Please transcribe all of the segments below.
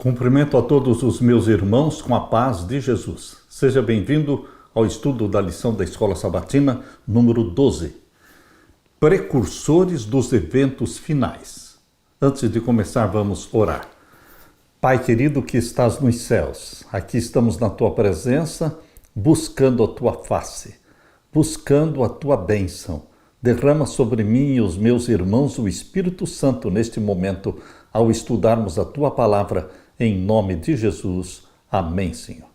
Cumprimento a todos os meus irmãos com a paz de Jesus. Seja bem-vindo ao estudo da lição da Escola Sabatina, número 12. Precursores dos eventos finais. Antes de começar, vamos orar. Pai querido que estás nos céus, aqui estamos na Tua presença, buscando a Tua face, buscando a Tua bênção. Derrama sobre mim e os meus irmãos o Espírito Santo neste momento, ao estudarmos a Tua palavra, em nome de Jesus. Amém, Senhor.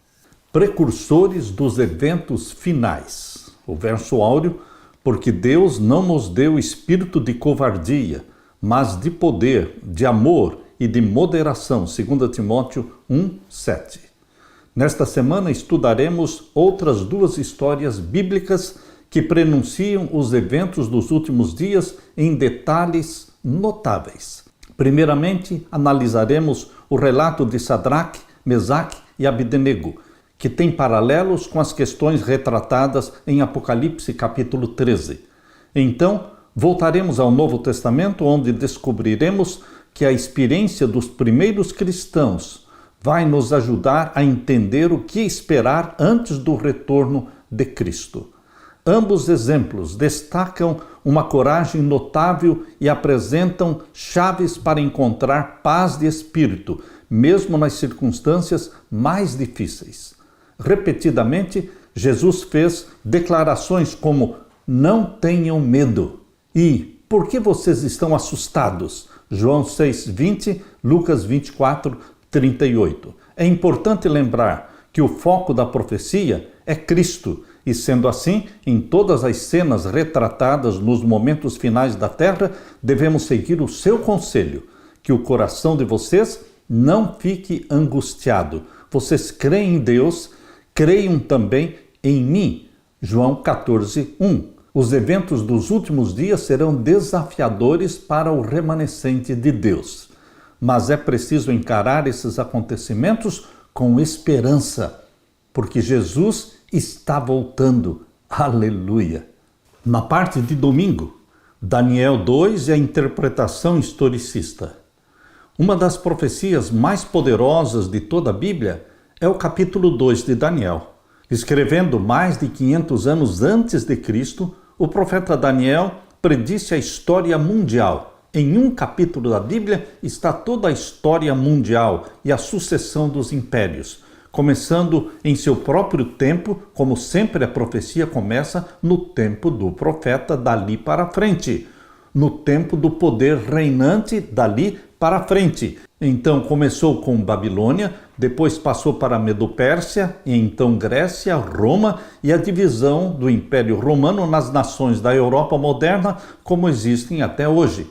Precursores dos eventos finais. O verso áureo, porque Deus não nos deu espírito de covardia, mas de poder, de amor e de moderação, 2 Timóteo 1:7. Nesta semana estudaremos outras duas histórias bíblicas que prenunciam os eventos dos últimos dias em detalhes notáveis. Primeiramente, analisaremos o relato de Sadraque, Mesaque e Abdenego, que tem paralelos com as questões retratadas em Apocalipse capítulo 13. Então, voltaremos ao Novo Testamento, onde descobriremos que a experiência dos primeiros cristãos vai nos ajudar a entender o que esperar antes do retorno de Cristo. Ambos exemplos destacam uma coragem notável e apresentam chaves para encontrar paz de espírito, mesmo nas circunstâncias mais difíceis. Repetidamente, Jesus fez declarações como: não tenham medo e por que vocês estão assustados? João 6:20, Lucas 24:38. É importante lembrar que o foco da profecia é Cristo, e sendo assim, em todas as cenas retratadas nos momentos finais da terra, devemos seguir o seu conselho, que o coração de vocês não fique angustiado. Vocês creem em Deus, creiam também em mim. João 14:1. Os eventos dos últimos dias serão desafiadores para o remanescente de Deus. Mas é preciso encarar esses acontecimentos com esperança, porque Jesus está voltando. Aleluia! Na parte de domingo, Daniel 2 e a interpretação historicista. Uma das profecias mais poderosas de toda a Bíblia é o capítulo 2 de Daniel. Escrevendo mais de 500 anos antes de Cristo, o profeta Daniel predisse a história mundial. Em um capítulo da Bíblia está toda a história mundial e a sucessão dos impérios, começando em seu próprio tempo, como sempre a profecia começa no tempo do profeta dali para frente, no tempo do poder reinante dali para frente. Então começou com Babilônia, depois passou para Medo-Pérsia, e então Grécia, Roma e a divisão do Império Romano nas nações da Europa moderna, como existem até hoje.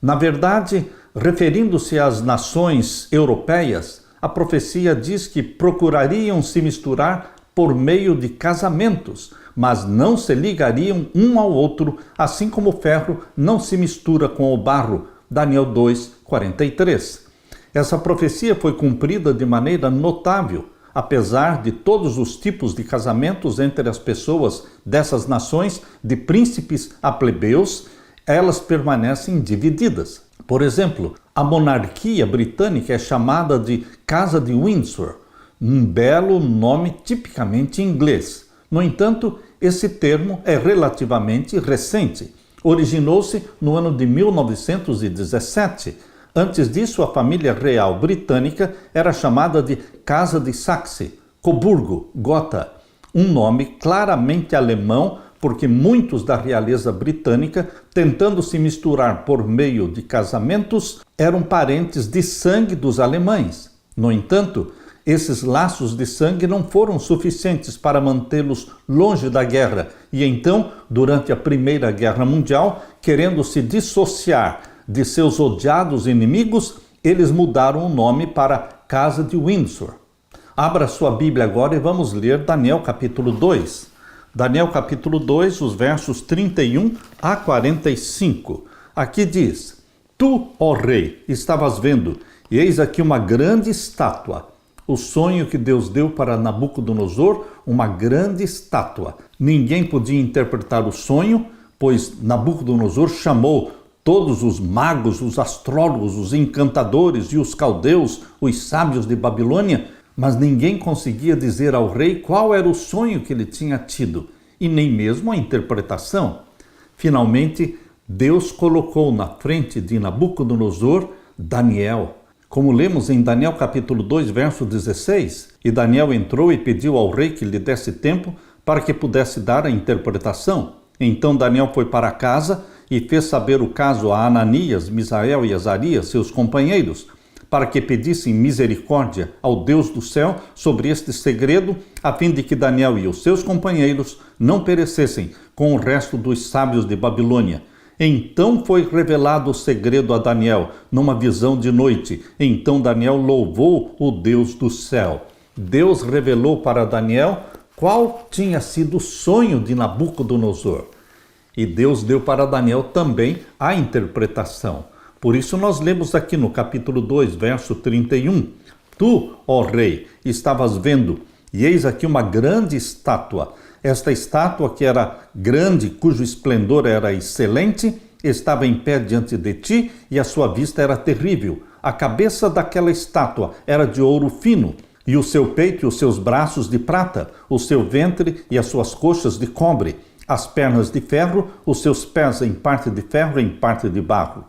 Na verdade, referindo-se às nações europeias, a profecia diz que procurariam se misturar por meio de casamentos, mas não se ligariam um ao outro, assim como o ferro não se mistura com o barro. Daniel 2:43. Essa profecia foi cumprida de maneira notável, apesar de todos os tipos de casamentos entre as pessoas dessas nações, de príncipes a plebeus, elas permanecem divididas. Por exemplo, a monarquia britânica é chamada de Casa de Windsor, um belo nome tipicamente inglês. No entanto, esse termo é relativamente recente. Originou-se no ano de 1917. Antes disso, a família real britânica era chamada de Casa de Saxe, Coburgo, Gotha, um nome claramente alemão, porque muitos da realeza britânica, tentando se misturar por meio de casamentos, eram parentes de sangue dos alemães. No entanto, esses laços de sangue não foram suficientes para mantê-los longe da guerra, e então, durante a Primeira Guerra Mundial, querendo se dissociar de seus odiados inimigos, eles mudaram o nome para Casa de Windsor. Abra sua Bíblia agora e vamos ler Daniel capítulo 2. Daniel capítulo 2, os versos 31 a 45. Aqui diz: Tu, ó rei, estavas vendo, e eis aqui uma grande estátua. O sonho que Deus deu para Nabucodonosor, uma grande estátua. Ninguém podia interpretar o sonho, pois Nabucodonosor chamou todos os magos, os astrólogos, os encantadores e os caldeus, os sábios de Babilônia, mas ninguém conseguia dizer ao rei qual era o sonho que ele tinha tido, e nem mesmo a interpretação. Finalmente, Deus colocou na frente de Nabucodonosor Daniel. Como lemos em Daniel capítulo 2, verso 16, e Daniel entrou e pediu ao rei que lhe desse tempo para que pudesse dar a interpretação. Então Daniel foi para casa e fez saber o caso a Ananias, Misael e Azarias, seus companheiros, para que pedissem misericórdia ao Deus do céu sobre este segredo, a fim de que Daniel e os seus companheiros não perecessem com o resto dos sábios de Babilônia. Então foi revelado o segredo a Daniel, numa visão de noite. Então Daniel louvou o Deus do céu. Deus revelou para Daniel qual tinha sido o sonho de Nabucodonosor. E Deus deu para Daniel também a interpretação. Por isso nós lemos aqui no capítulo 2, verso 31. Tu, ó rei, estavas vendo, e eis aqui uma grande estátua. Esta estátua, que era grande, cujo esplendor era excelente, estava em pé diante de ti, e a sua vista era terrível. A cabeça daquela estátua era de ouro fino, e o seu peito e os seus braços de prata, o seu ventre e as suas coxas de cobre, as pernas de ferro, os seus pés em parte de ferro e em parte de barro.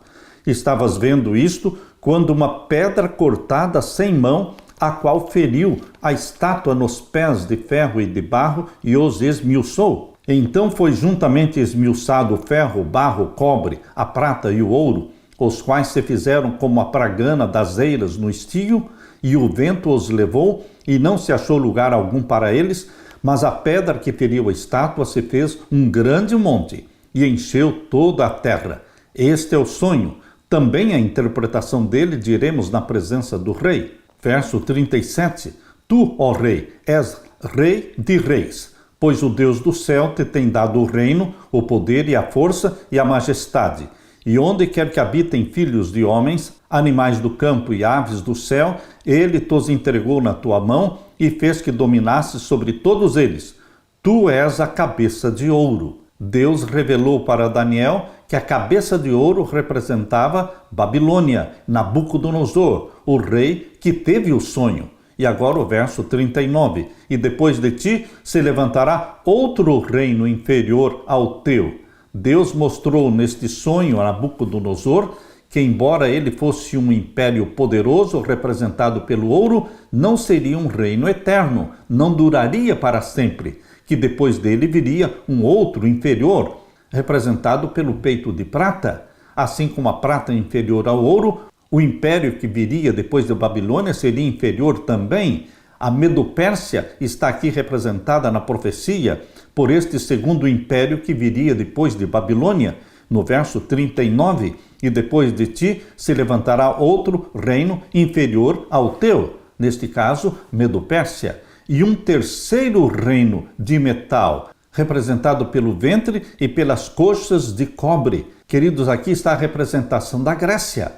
Estavas vendo isto quando uma pedra cortada sem mão, a qual feriu a estátua nos pés de ferro e de barro e os esmiuçou. Então foi juntamente esmiuçado o ferro, o barro, o cobre, a prata e o ouro, os quais se fizeram como a pragana das eiras no estio, e o vento os levou, e não se achou lugar algum para eles, mas a pedra que feriu a estátua se fez um grande monte, e encheu toda a terra. Este é o sonho. Também a interpretação dele diremos na presença do rei. Verso 37. Tu, ó rei, és rei de reis, pois o Deus do céu te tem dado o reino, o poder e a força e a majestade. E onde quer que habitem filhos de homens, animais do campo e aves do céu, ele tos entregou na tua mão e fez que dominasses sobre todos eles. Tu és a cabeça de ouro. Deus revelou para Daniel que a cabeça de ouro representava Babilônia, Nabucodonosor, o rei que teve o sonho. E agora o verso 39. E depois de ti se levantará outro reino inferior ao teu. Deus mostrou neste sonho a Nabucodonosor que, embora ele fosse um império poderoso representado pelo ouro, não seria um reino eterno, não duraria para sempre, que depois dele viria um outro inferior, representado pelo peito de prata. Assim como a prata é inferior ao ouro, o império que viria depois da Babilônia seria inferior também. A Medo-Pérsia está aqui representada na profecia por este segundo império que viria depois de Babilônia, no verso 39, e depois de ti se levantará outro reino inferior ao teu, neste caso, Medo-Pérsia, e um terceiro reino de metal, representado pelo ventre e pelas coxas de cobre. Queridos, aqui está a representação da Grécia.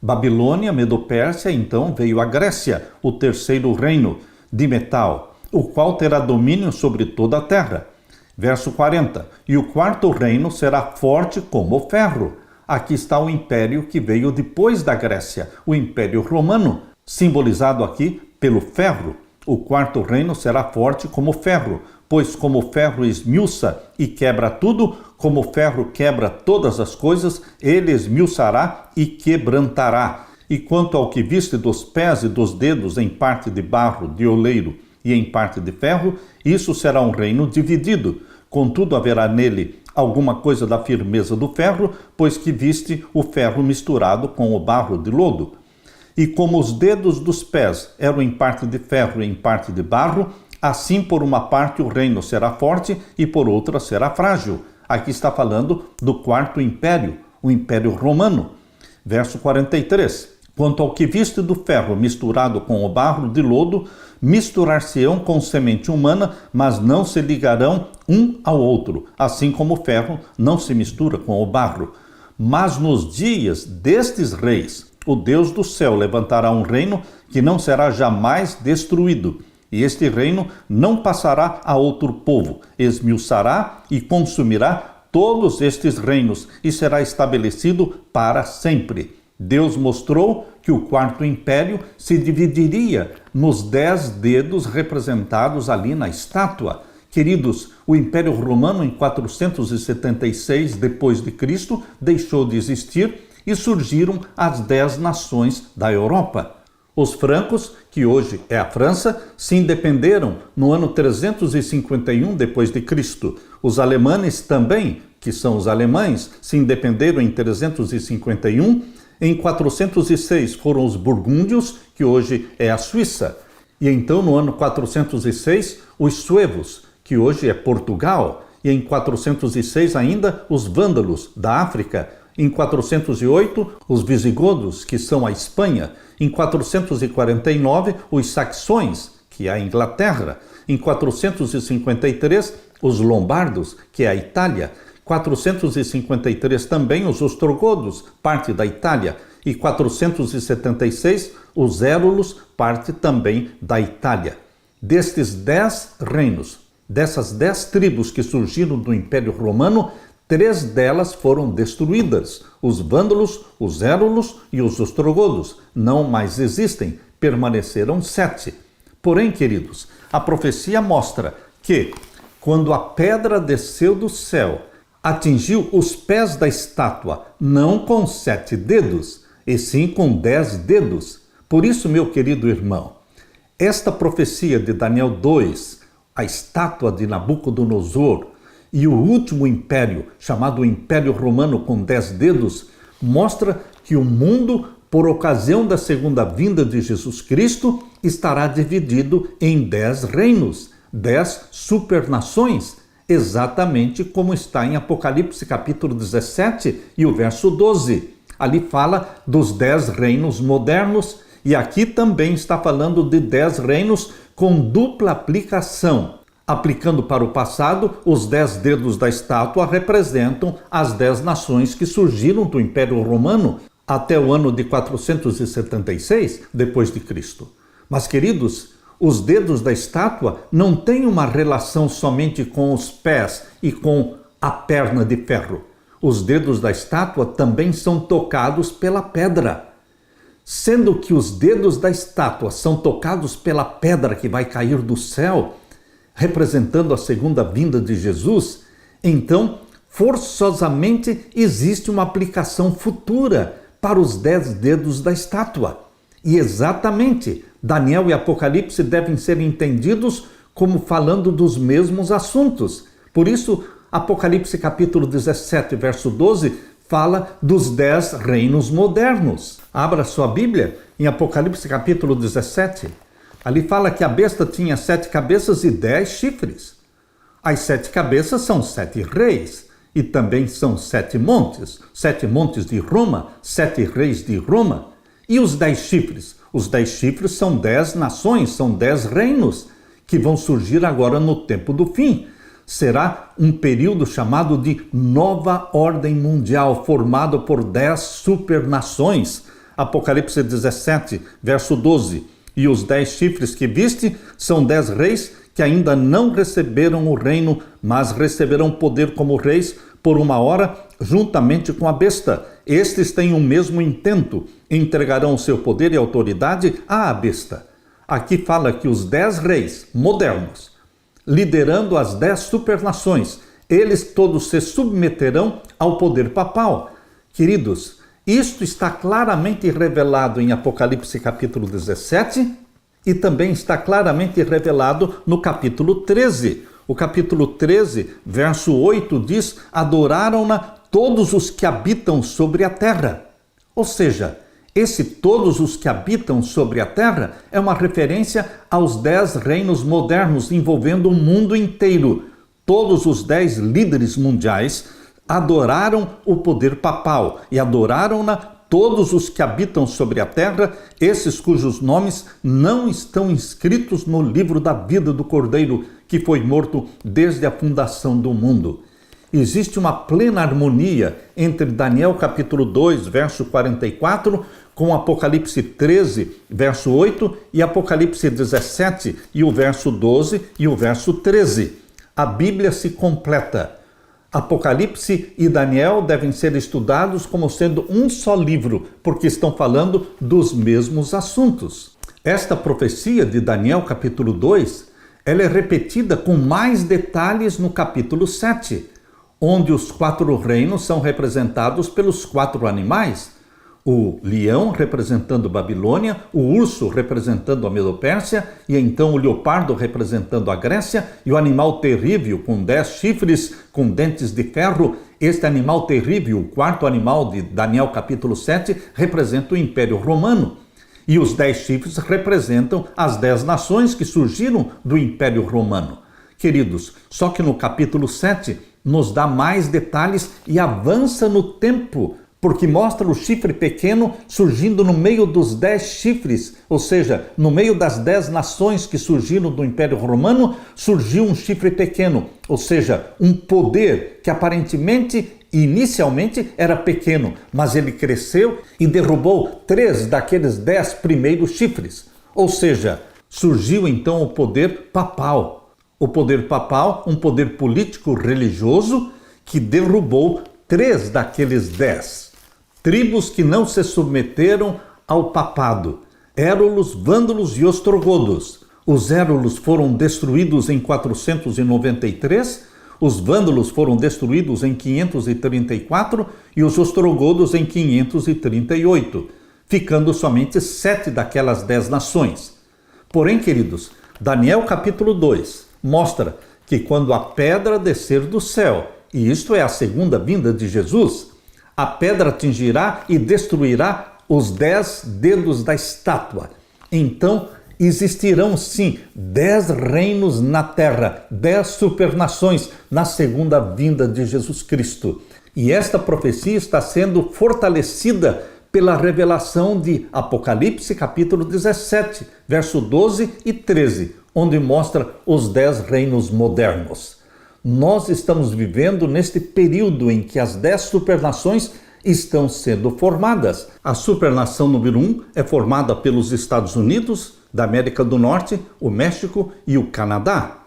Babilônia, Medo-Pérsia, então veio a Grécia, o terceiro reino de metal, o qual terá domínio sobre toda a terra. Verso 40. E o quarto reino será forte como o ferro. Aqui está o império que veio depois da Grécia, o Império Romano, simbolizado aqui pelo ferro. O quarto reino será forte como o ferro, pois como o ferro esmiuça e quebra tudo, como o ferro quebra todas as coisas, ele esmiuçará e quebrantará. E quanto ao que viste dos pés e dos dedos em parte de barro, de oleiro e em parte de ferro, isso será um reino dividido. Contudo, haverá nele alguma coisa da firmeza do ferro, pois que viste o ferro misturado com o barro de lodo. E como os dedos dos pés eram em parte de ferro e em parte de barro, assim por uma parte o reino será forte e por outra será frágil. Aqui está falando do quarto império, o Império Romano. Verso 43. Quanto ao que viste do ferro misturado com o barro de lodo, misturar-se-ão com semente humana, mas não se ligarão um ao outro, assim como o ferro não se mistura com o barro. Mas nos dias destes reis, o Deus do céu levantará um reino que não será jamais destruído, e este reino não passará a outro povo, esmiuçará e consumirá todos estes reinos e será estabelecido para sempre. Deus mostrou que o quarto império se dividiria nos 10 dedos representados ali na estátua. Queridos, o Império Romano em 476 d.C. deixou de existir e surgiram as 10 nações da Europa. Os francos, que hoje é a França, se independeram no ano 351 d.C. Os alemães também, que são os alemães, se independeram em 351. Em 406 foram os burgúndios, que hoje é a Suíça. E então no ano 406 os suevos, que hoje é Portugal. E em 406 ainda os vândalos da África. Em 408 os visigodos, que são a Espanha. Em 449 os saxões, que é a Inglaterra. Em 453 os lombardos, que é a Itália. 453 também os ostrogodos, parte da Itália, e 476 os érulos, parte também da Itália. Destes 10 reinos, dessas 10 tribos que surgiram do Império Romano, 3 delas foram destruídas: os vândalos, os érulos e os ostrogodos. Não mais existem, permaneceram 7. Porém, queridos, a profecia mostra que, quando a pedra desceu do céu, atingiu os pés da estátua, não com 7 dedos, e sim com 10 dedos. Por isso, meu querido irmão, esta profecia de Daniel 2, a estátua de Nabucodonosor e o último império, chamado Império Romano com 10 dedos, mostra que o mundo, por ocasião da segunda vinda de Jesus Cristo, estará dividido em 10 reinos, 10 supernações, exatamente como está em Apocalipse capítulo 17 e o verso 12. Ali fala dos 10 reinos modernos e aqui também está falando de 10 reinos com dupla aplicação. Aplicando para o passado, os 10 dedos da estátua representam as 10 nações que surgiram do Império Romano até o ano de 476 depois de Cristo. Mas, queridos, os dedos da estátua não têm uma relação somente com os pés e com a perna de ferro. Os dedos da estátua também são tocados pela pedra. Sendo que os dedos da estátua são tocados pela pedra que vai cair do céu, representando a segunda vinda de Jesus, então, forçosamente, existe uma aplicação futura para os 10 dedos da estátua. E exatamente, Daniel e Apocalipse devem ser entendidos como falando dos mesmos assuntos. Por isso, Apocalipse capítulo 17, verso 12, fala dos 10 reinos modernos. Abra sua Bíblia em Apocalipse capítulo 17. Ali fala que a besta tinha 7 cabeças e 10 chifres. As 7 cabeças são 7 reis e também são 7 montes. 7 montes de Roma, 7 reis de Roma. E os 10 chifres? Os 10 chifres são 10 nações, são 10 reinos que vão surgir agora no tempo do fim. Será um período chamado de Nova Ordem Mundial, formado por 10 supernações. Apocalipse 17, verso 12. E os 10 chifres que viste são 10 reis que ainda não receberam o reino, mas receberão poder como reis por uma hora, juntamente com a besta. Estes têm o mesmo intento, entregarão o seu poder e autoridade à besta. Aqui fala que os 10 reis modernos, liderando as 10 supernações, eles todos se submeterão ao poder papal. Queridos, isto está claramente revelado em Apocalipse capítulo 17 e também está claramente revelado no capítulo 13. O capítulo 13, verso 8 diz: adoraram-na todos os que habitam sobre a terra. Ou seja, esse todos os que habitam sobre a terra é uma referência aos 10 reinos modernos envolvendo o mundo inteiro. Todos os 10 líderes mundiais adoraram o poder papal e adoraram-na todos os que habitam sobre a terra, esses cujos nomes não estão inscritos no livro da vida do Cordeiro, que foi morto desde a fundação do mundo. Existe uma plena harmonia entre Daniel capítulo 2, verso 44, com Apocalipse 13, verso 8, e Apocalipse 17, e o verso 12 e o verso 13. A Bíblia se completa. Apocalipse e Daniel devem ser estudados como sendo um só livro, porque estão falando dos mesmos assuntos. Esta profecia de Daniel capítulo 2, ela é repetida com mais detalhes no capítulo 7, onde os 4 reinos são representados pelos 4 animais. O leão representando Babilônia, o urso representando a Medopérsia, e então o leopardo representando a Grécia, e o animal terrível com 10 chifres, com dentes de ferro. Este animal terrível, o 4º animal de Daniel capítulo 7, representa o Império Romano. E os 10 chifres representam as 10 nações que surgiram do Império Romano. Queridos, só que no capítulo 7 nos dá mais detalhes e avança no tempo, porque mostra o chifre pequeno surgindo no meio dos 10 chifres, ou seja, no meio das 10 nações que surgiram do Império Romano, surgiu um chifre pequeno, ou seja, um poder que aparentemente, inicialmente, era pequeno, mas ele cresceu e derrubou 3 daqueles 10 primeiros chifres, ou seja, surgiu então o poder papal. O poder papal, um poder político religioso que derrubou 3 daqueles 10. Tribos que não se submeteram ao papado: Érulos, Vândalos e Ostrogodos. Os Érulos foram destruídos em 493, os Vândalos foram destruídos em 534 e os Ostrogodos em 538, ficando somente 7 daquelas 10 nações. Porém, queridos, Daniel capítulo 2 mostra que quando a pedra descer do céu, e isto é a segunda vinda de Jesus, a pedra atingirá e destruirá os 10 dedos da estátua. Então existirão sim 10 reinos na terra, 10 supernações na segunda vinda de Jesus Cristo. E esta profecia está sendo fortalecida pela revelação de Apocalipse capítulo 17, verso 12 e 13, onde mostra os 10 reinos modernos. Nós estamos vivendo neste período em que as 10 supernações estão sendo formadas. A supernação número 1 é formada pelos Estados Unidos, da América do Norte, o México e o Canadá.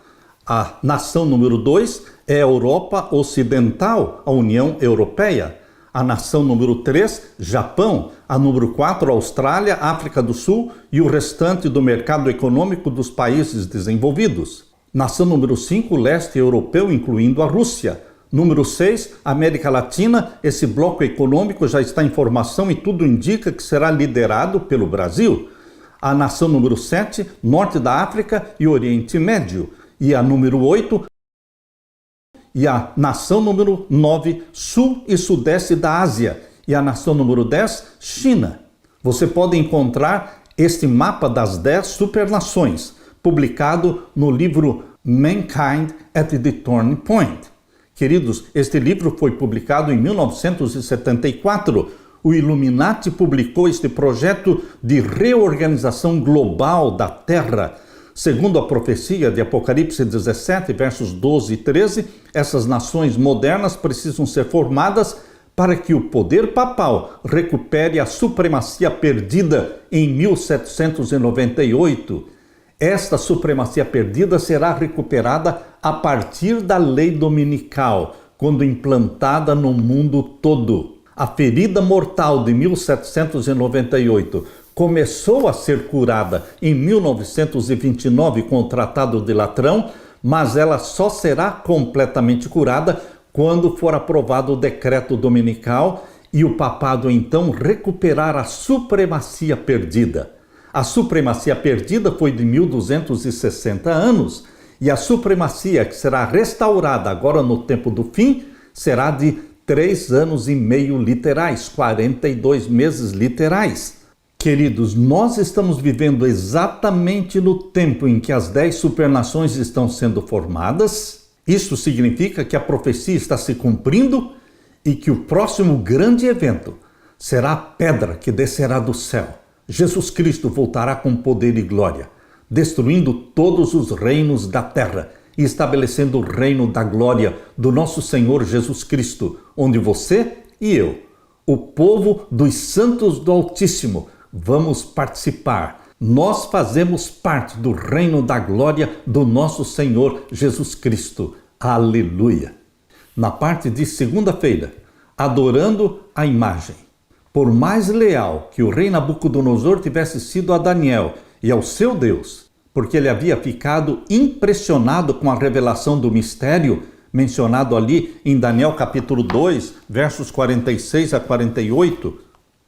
A nação número 2 é a Europa Ocidental, a União Europeia. A nação número 3, Japão. A número 4, Austrália, África do Sul e o restante do mercado econômico dos países desenvolvidos. Nação número 5, leste europeu, incluindo a Rússia. Número 6, América Latina. Esse bloco econômico já está em formação e tudo indica que será liderado pelo Brasil. A nação número 7, norte da África e Oriente Médio. E a número 8, e a nação número 9, sul e sudeste da Ásia. E a nação número 10, China. Você pode encontrar este mapa das 10 supernações, publicado no livro Mankind at the Turning Point. Queridos, este livro foi publicado em 1974. O Illuminati publicou este projeto de reorganização global da Terra. Segundo a profecia de Apocalipse 17, versos 12 e 13, essas nações modernas precisam ser formadas para que o poder papal recupere a supremacia perdida em 1798. Esta supremacia perdida será recuperada a partir da lei dominical, quando implantada no mundo todo. A ferida mortal de 1798 começou a ser curada em 1929 com o Tratado de Latrão, mas ela só será completamente curada quando for aprovado o decreto dominical e o papado então recuperar a supremacia perdida. A supremacia perdida foi de 1260 anos e a supremacia que será restaurada agora no tempo do fim será de 3 anos e meio literais, 42 meses literais. Queridos, nós estamos vivendo exatamente no tempo em que as 10 supernações estão sendo formadas. Isso significa que a profecia está se cumprindo e que o próximo grande evento será a pedra que descerá do céu. Jesus Cristo voltará com poder e glória, destruindo todos os reinos da terra e estabelecendo o reino da glória do nosso Senhor Jesus Cristo, onde você e eu, o povo dos santos do Altíssimo, vamos participar. Nós fazemos parte do reino da glória do nosso Senhor Jesus Cristo. Aleluia! na parte de segunda-feira, adorando a imagem. Por mais leal que o rei Nabucodonosor tivesse sido a Daniel e ao seu Deus, porque ele havia ficado impressionado com a revelação do mistério mencionado ali em Daniel capítulo 2, versos 46 a 48,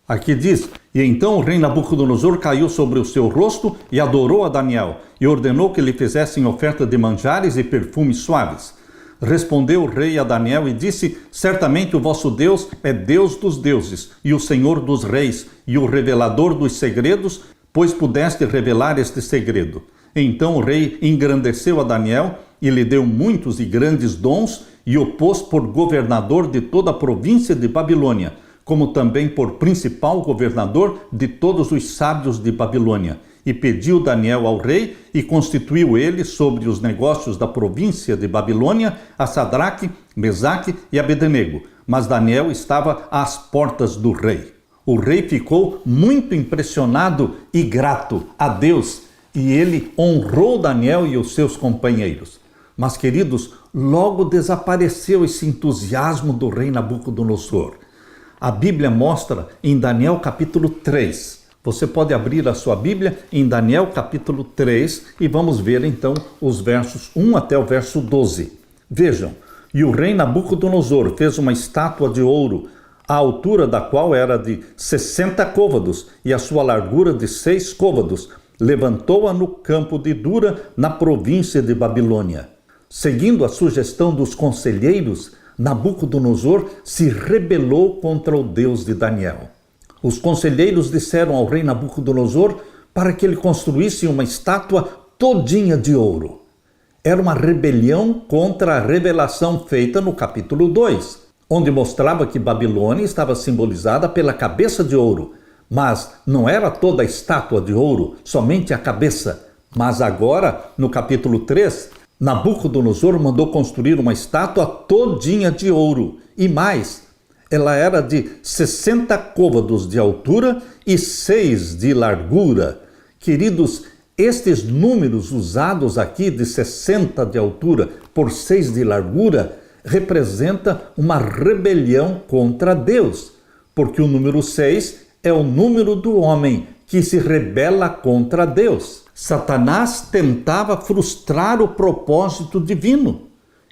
aqui diz: E então o rei Nabucodonosor caiu sobre o seu rosto e adorou a Daniel, e ordenou que lhe fizessem oferta de manjares e perfumes suaves. Respondeu o rei a Daniel e disse: Certamente o vosso Deus é Deus dos deuses, e o Senhor dos reis, e o revelador dos segredos, pois pudeste revelar este segredo. Então o rei engrandeceu a Daniel, e lhe deu muitos e grandes dons, e o pôs por governador de toda a província de Babilônia, como também por principal governador de todos os sábios de Babilônia. E pediu Daniel ao rei, e constituiu ele sobre os negócios da província de Babilônia a Sadraque, Mesaque e Abednego. Mas Daniel estava às portas do rei. O rei ficou muito impressionado e grato a Deus, e ele honrou Daniel e os seus companheiros. Mas, queridos, logo desapareceu esse entusiasmo do rei Nabucodonosor. A Bíblia mostra em Daniel capítulo 3. Você pode abrir a sua Bíblia em Daniel capítulo 3 e vamos ver então os versos 1 até o verso 12. Vejam: E o rei Nabucodonosor fez uma estátua de ouro, a altura da qual era de 60 côvados e a sua largura de 6 côvados. Levantou-a no campo de Dura, na província de Babilônia. Seguindo a sugestão dos conselheiros, Nabucodonosor se rebelou contra o Deus de Daniel. Os conselheiros disseram ao rei Nabucodonosor para que ele construísse uma estátua todinha de ouro. Era uma rebelião contra a revelação feita no capítulo 2, onde mostrava que Babilônia estava simbolizada pela cabeça de ouro. Mas não era toda a estátua de ouro, somente a cabeça. Mas agora, no capítulo 3, Nabucodonosor mandou construir uma estátua todinha de ouro. E mais, ela era de 60 côvados de altura e 6 de largura. Queridos, estes números usados aqui de 60 de altura por 6 de largura representa uma rebelião contra Deus, porque o número 6 é o número do homem que se rebela contra Deus. Satanás tentava frustrar o propósito divino.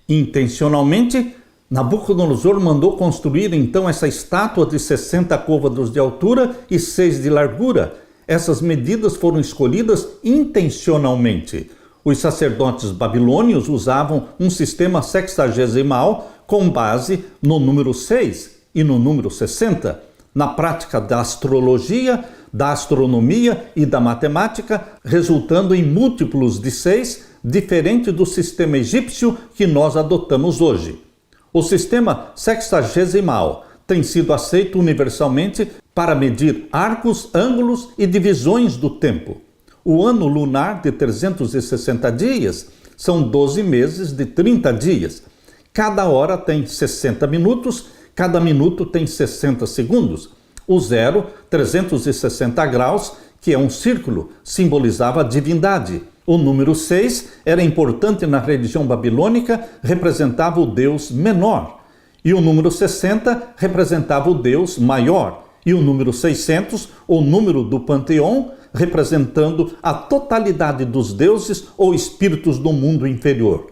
Intencionalmente, Nabucodonosor mandou construir então essa estátua de 60 côvados de altura e 6 de largura. Essas medidas foram escolhidas intencionalmente. Os sacerdotes babilônios usavam um sistema sexagesimal com base no número 6 e no número 60. Na prática da astrologia, da astronomia e da matemática, resultando em múltiplos de 6, diferente do sistema egípcio que nós adotamos hoje. O sistema sexagesimal tem sido aceito universalmente para medir arcos, ângulos e divisões do tempo. O ano lunar de 360 dias são 12 meses de 30 dias. Cada hora tem 60 minutos, cada minuto tem 60 segundos. O zero, 360 graus, que é um círculo, simbolizava a divindade. O número 6 era importante na religião babilônica, representava o Deus menor. E o número 60 representava o Deus maior. E o número 600, o número do panteão, representando a totalidade dos deuses ou espíritos do mundo inferior.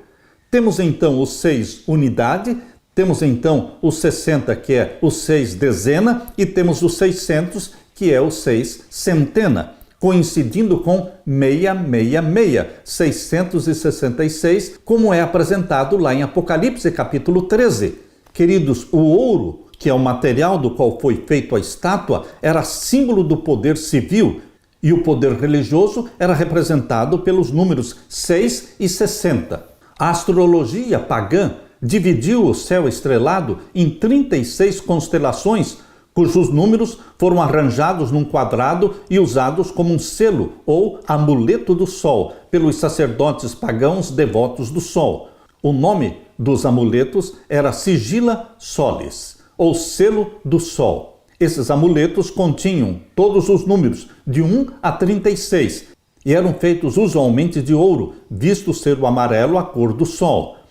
Temos então o 6 unidade, temos então o 60, que é o 6 dezena, e temos o 600, que é o 6 centena, coincidindo com 666, 666, como é apresentado lá em Apocalipse, capítulo 13. Queridos, o ouro, que é o material do qual foi feita a estátua, era símbolo do poder civil, e o poder religioso era representado pelos números 6 e 60. A astrologia pagã dividiu o céu estrelado em 36 constelações, cujos números foram arranjados num quadrado e usados como um selo ou amuleto do sol pelos sacerdotes pagãos devotos do sol. O nome dos amuletos era Sigila Solis, ou selo do sol. Esses amuletos continham todos os números, de 1 a 36, e eram feitos usualmente de ouro, visto ser o amarelo a cor do sol.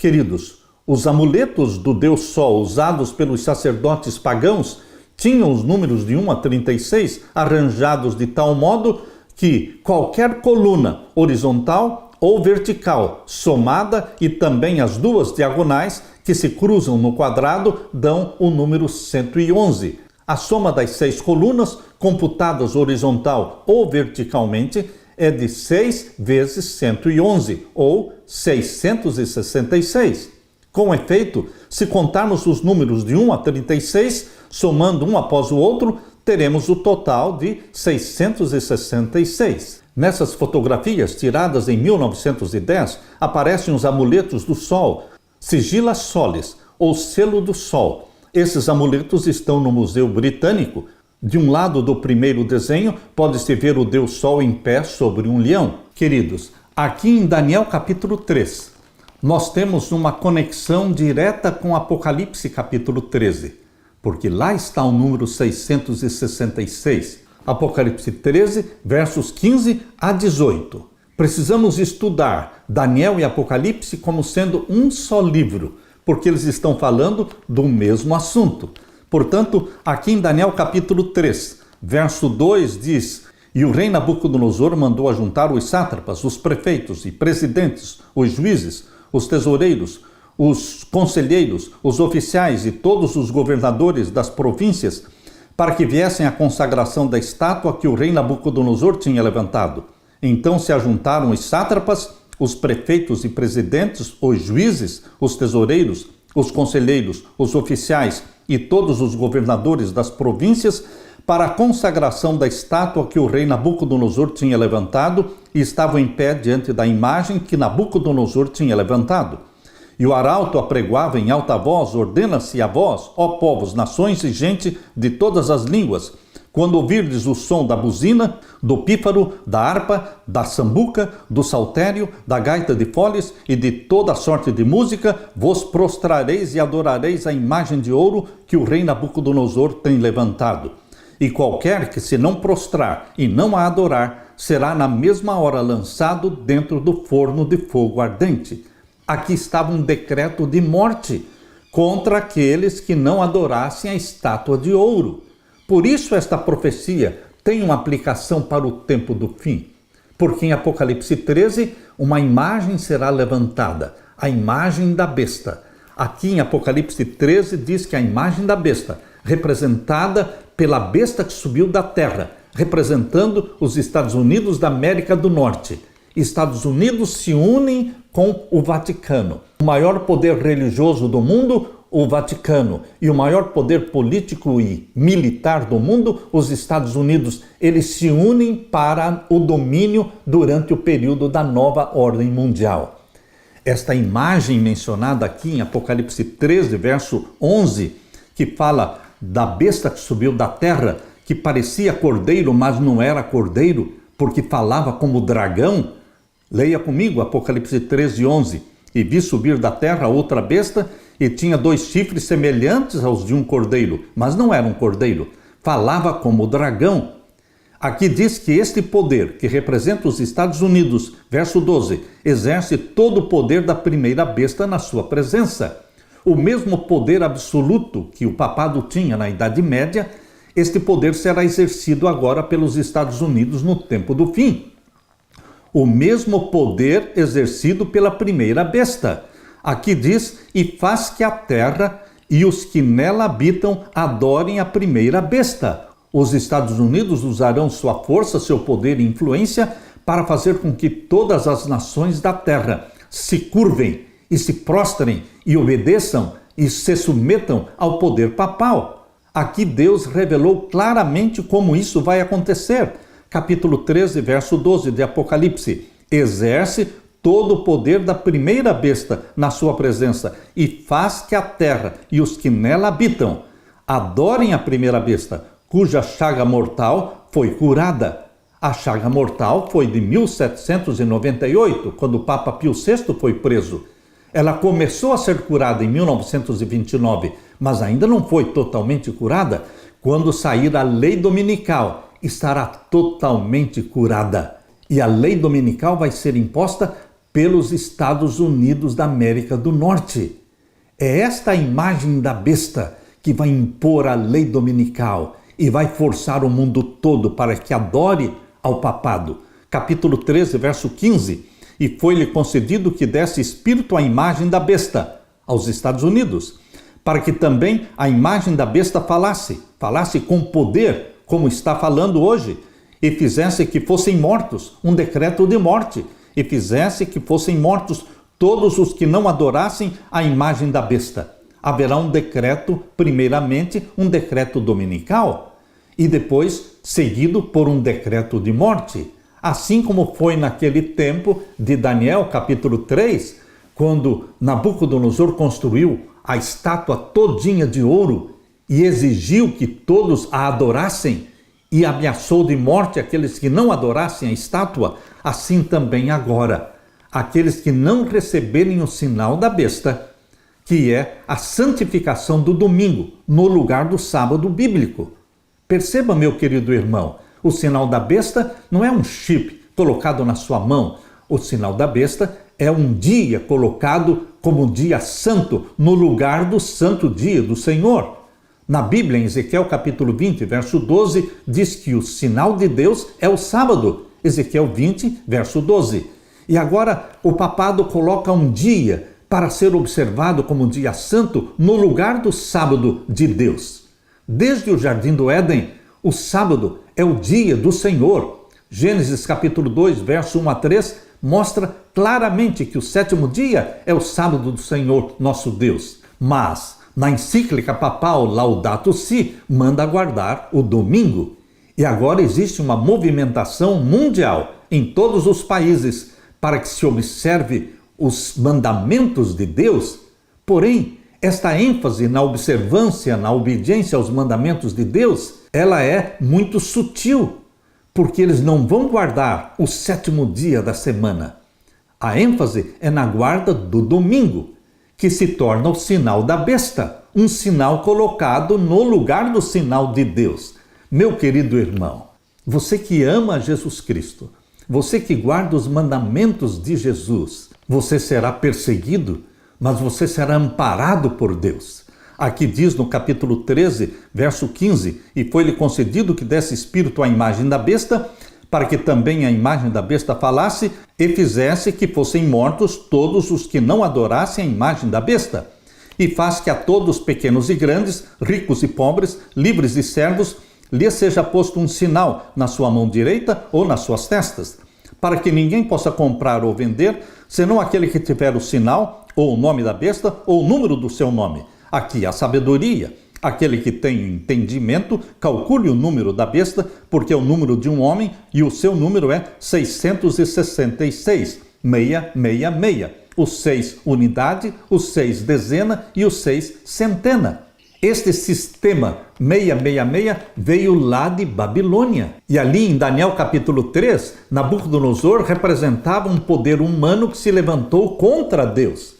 Queridos, Os amuletos do Deus Sol usados pelos sacerdotes pagãos tinham os números de 1 a 36 arranjados de tal modo que qualquer coluna horizontal ou vertical somada e também as duas diagonais que se cruzam no quadrado dão o número 111. A soma das 6 colunas, computadas horizontal ou verticalmente, é de 6 vezes 111, ou 666. Com efeito, se contarmos os números de 1 a 36, somando um após o outro, teremos o total de 666. Nessas fotografias, tiradas em 1910, aparecem os amuletos do Sol, Sigilla Solis, ou selo do Sol. Esses amuletos estão no Museu Britânico. De um lado do primeiro desenho, pode-se ver o Deus Sol em pé sobre um leão. Queridos, aqui em Daniel capítulo 3, nós temos uma conexão direta com Apocalipse capítulo 13, porque lá está o número 666. Apocalipse 13, versos 15 a 18. Precisamos estudar Daniel e Apocalipse como sendo um só livro, porque eles estão falando do mesmo assunto. Portanto, aqui em Daniel capítulo 3, verso 2 diz: E o rei Nabucodonosor mandou ajuntar os sátrapas, os prefeitos e presidentes, os juízes, os tesoureiros, os conselheiros, os oficiais e todos os governadores das províncias, para que viessem à consagração da estátua que o rei Nabucodonosor tinha levantado. Então se ajuntaram os sátrapas, os prefeitos e presidentes, os juízes, os tesoureiros, os conselheiros, os oficiais e todos os governadores das províncias para a consagração da estátua que o rei Nabucodonosor tinha levantado e estavam em pé diante da imagem que Nabucodonosor tinha levantado. E o arauto apregoava em alta voz: ordena-se a vós, ó povos, nações e gente de todas as línguas, quando ouvirdes o som da buzina, do pífaro, da harpa, da sambuca, do saltério, da gaita de foles e de toda sorte de música, vos prostrareis e adorareis a imagem de ouro que o rei Nabucodonosor tem levantado. E qualquer que se não prostrar e não a adorar, será na mesma hora lançado dentro do forno de fogo ardente. Aqui estava um decreto de morte contra aqueles que não adorassem a estátua de ouro. Por isso esta profecia tem uma aplicação para o tempo do fim. Porque em Apocalipse 13, uma imagem será levantada, a imagem da besta. Aqui em Apocalipse 13 diz que a imagem da besta, representada pela besta que subiu da terra, representando os Estados Unidos da América do Norte. Estados Unidos se unem com o Vaticano. O maior poder religioso do mundo, o Vaticano, e o maior poder político e militar do mundo, os Estados Unidos. Eles se unem para o domínio durante o período da nova ordem mundial. Esta imagem mencionada aqui em Apocalipse 13, verso 11, que fala da besta que subiu da terra, que parecia cordeiro, mas não era cordeiro, porque falava como dragão. Leia comigo Apocalipse 13, 11. E vi subir da terra outra besta, e tinha 2 chifres semelhantes aos de um cordeiro, mas não era um cordeiro. Falava como dragão. Aqui diz que este poder, que representa os Estados Unidos, verso 12, exerce todo o poder da primeira besta na sua presença. O mesmo poder absoluto que o papado tinha na Idade Média, este poder será exercido agora pelos Estados Unidos no tempo do fim. O mesmo poder exercido pela primeira besta. Aqui diz: e faz que a terra e os que nela habitam adorem a primeira besta. Os Estados Unidos usarão sua força, seu poder e influência para fazer com que todas as nações da terra se curvem e se prostrem e obedeçam e se submetam ao poder papal. Aqui Deus revelou claramente como isso vai acontecer. Capítulo 13, verso 12 de Apocalipse. Exerce todo o poder da primeira besta na sua presença e faz que a terra e os que nela habitam adorem a primeira besta, cuja chaga mortal foi curada. A chaga mortal foi de 1798, quando o Papa Pio VI foi preso. Ela começou a ser curada em 1929, mas ainda não foi totalmente curada. Quando sair a lei dominical, estará totalmente curada. E a lei dominical vai ser imposta pelos Estados Unidos da América do Norte. É esta a imagem da besta que vai impor a lei dominical e vai forçar o mundo todo para que adore ao papado. Capítulo 13, verso 15. E foi-lhe concedido que desse espírito à imagem da besta, aos Estados Unidos, para que também a imagem da besta falasse com poder, como está falando hoje, e fizesse que fossem mortos, um decreto de morte, e fizesse que fossem mortos todos os que não adorassem a imagem da besta. Haverá um decreto, primeiramente, um decreto dominical, e depois seguido por um decreto de morte. Assim como foi naquele tempo de Daniel, capítulo 3, quando Nabucodonosor construiu a estátua todinha de ouro e exigiu que todos a adorassem e ameaçou de morte aqueles que não adorassem a estátua, assim também agora, aqueles que não receberem o sinal da besta, que é a santificação do domingo, no lugar do sábado bíblico. Perceba, meu querido irmão, o sinal da besta não é um chip colocado na sua mão. O sinal da besta é um dia colocado como dia santo, no lugar do santo dia do Senhor. Na Bíblia, em Ezequiel capítulo 20, verso 12, diz que o sinal de Deus é o sábado. Ezequiel 20, verso 12. E agora o papado coloca um dia para ser observado como dia santo no lugar do sábado de Deus. Desde o Jardim do Éden, o sábado é o dia do Senhor. Gênesis capítulo 2, verso 1 a 3, mostra claramente que o sétimo dia é o sábado do Senhor, nosso Deus. Mas, na encíclica papal Laudato Si, manda guardar o domingo. E agora existe uma movimentação mundial em todos os países para que se observe os mandamentos de Deus. Porém, esta ênfase na observância, na obediência aos mandamentos de Deus, ela é muito sutil, porque eles não vão guardar o sétimo dia da semana. A ênfase é na guarda do domingo, que se torna o sinal da besta, um sinal colocado no lugar do sinal de Deus. Meu querido irmão, você que ama Jesus Cristo, você que guarda os mandamentos de Jesus, você será perseguido, mas você será amparado por Deus. Aqui diz no capítulo 13, verso 15, e foi-lhe concedido que desse espírito à imagem da besta, para que também a imagem da besta falasse e fizesse que fossem mortos todos os que não adorassem a imagem da besta. E faz que a todos, pequenos e grandes, ricos e pobres, livres e servos, lhe seja posto um sinal na sua mão direita ou nas suas testas, para que ninguém possa comprar ou vender, senão aquele que tiver o sinal, ou o nome da besta, ou o número do seu nome. Aqui a sabedoria. Aquele que tem entendimento, calcule o número da besta, porque é o número de um homem e o seu número é 666, 666. O 6 unidade, o 6 dezena e o 6 centena. Este sistema 666 veio lá de Babilônia. E ali em Daniel capítulo 3, Nabucodonosor representava um poder humano que se levantou contra Deus.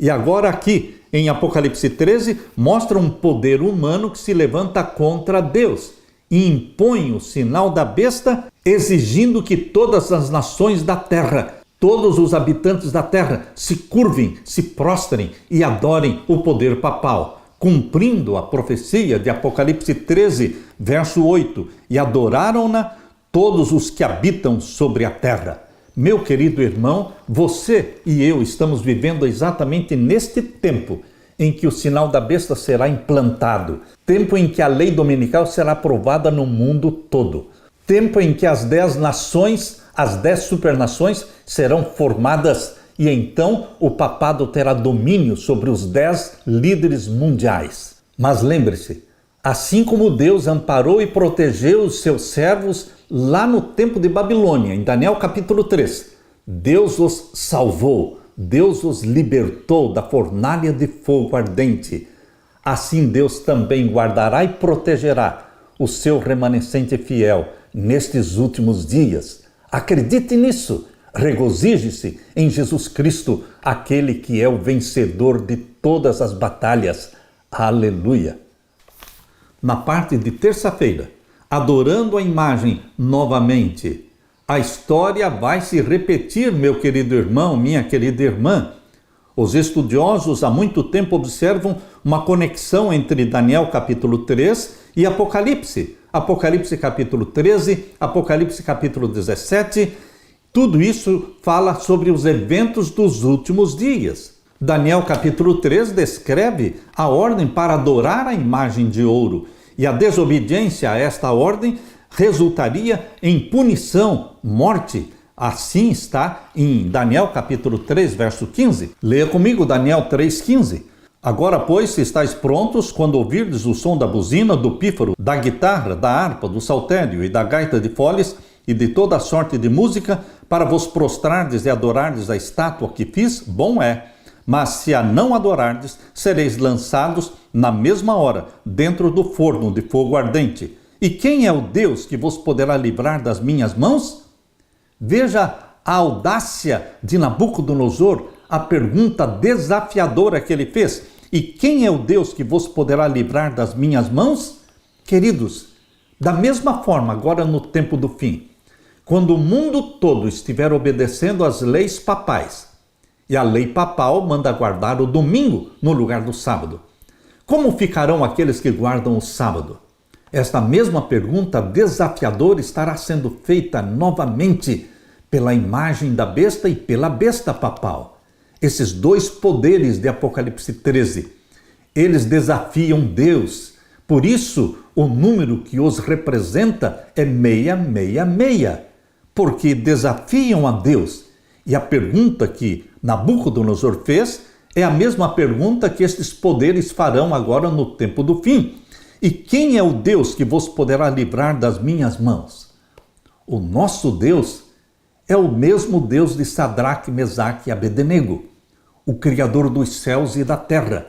E agora aqui, em Apocalipse 13, mostra um poder humano que se levanta contra Deus e impõe o sinal da besta, exigindo que todas as nações da terra, todos os habitantes da terra, se curvem, se prostrem e adorem o poder papal, cumprindo a profecia de Apocalipse 13, verso 8, e adoraram-na todos os que habitam sobre a terra. Meu querido irmão, você e eu estamos vivendo exatamente neste tempo em que o sinal da besta será implantado, tempo em que a lei dominical será aprovada no mundo todo, tempo em que as 10 nações, as 10 supernações serão formadas e então o papado terá domínio sobre os 10 líderes mundiais. Mas lembre-se, assim como Deus amparou e protegeu os seus servos lá no tempo de Babilônia, em Daniel capítulo 3, Deus os salvou, Deus os libertou da fornalha de fogo ardente. Assim Deus também guardará e protegerá o seu remanescente fiel nestes últimos dias. Acredite nisso, regozije-se em Jesus Cristo, aquele que é o vencedor de todas as batalhas. Aleluia! Na parte de terça-feira, adorando a imagem novamente, a história vai se repetir, meu querido irmão, minha querida irmã. Os estudiosos há muito tempo observam uma conexão entre Daniel capítulo 3 e Apocalipse. Apocalipse capítulo 13, Apocalipse capítulo 17, tudo isso fala sobre os eventos dos últimos dias. Daniel capítulo 3 descreve a ordem para adorar a imagem de ouro, e a desobediência a esta ordem resultaria em punição, morte. Assim está em Daniel capítulo 3, verso 15. Leia comigo Daniel 3,15. Agora, pois, se estáis prontos, quando ouvirdes o som da buzina, do pífaro, da guitarra, da harpa, do saltério e da gaita de foles, e de toda a sorte de música, para vos prostrardes e adorardes a estátua que fiz, bom é. Mas se a não adorardes, sereis lançados na mesma hora, dentro do forno de fogo ardente. E quem é o Deus que vos poderá livrar das minhas mãos? Veja a audácia de Nabucodonosor, a pergunta desafiadora que ele fez. E quem é o Deus que vos poderá livrar das minhas mãos? Queridos, da mesma forma, agora no tempo do fim, quando o mundo todo estiver obedecendo às leis papais, e a lei papal manda guardar o domingo no lugar do sábado, como ficarão aqueles que guardam o sábado? Esta mesma pergunta desafiadora estará sendo feita novamente pela imagem da besta e pela besta papal. Esses dois poderes de Apocalipse 13, eles desafiam Deus. Por isso, o número que os representa é 666, porque desafiam a Deus. E a pergunta que Nabucodonosor fez é a mesma pergunta que estes poderes farão agora no tempo do fim. E quem é o Deus que vos poderá livrar das minhas mãos? O nosso Deus é o mesmo Deus de Sadraque, Mesaque e Abednego, o Criador dos céus e da terra.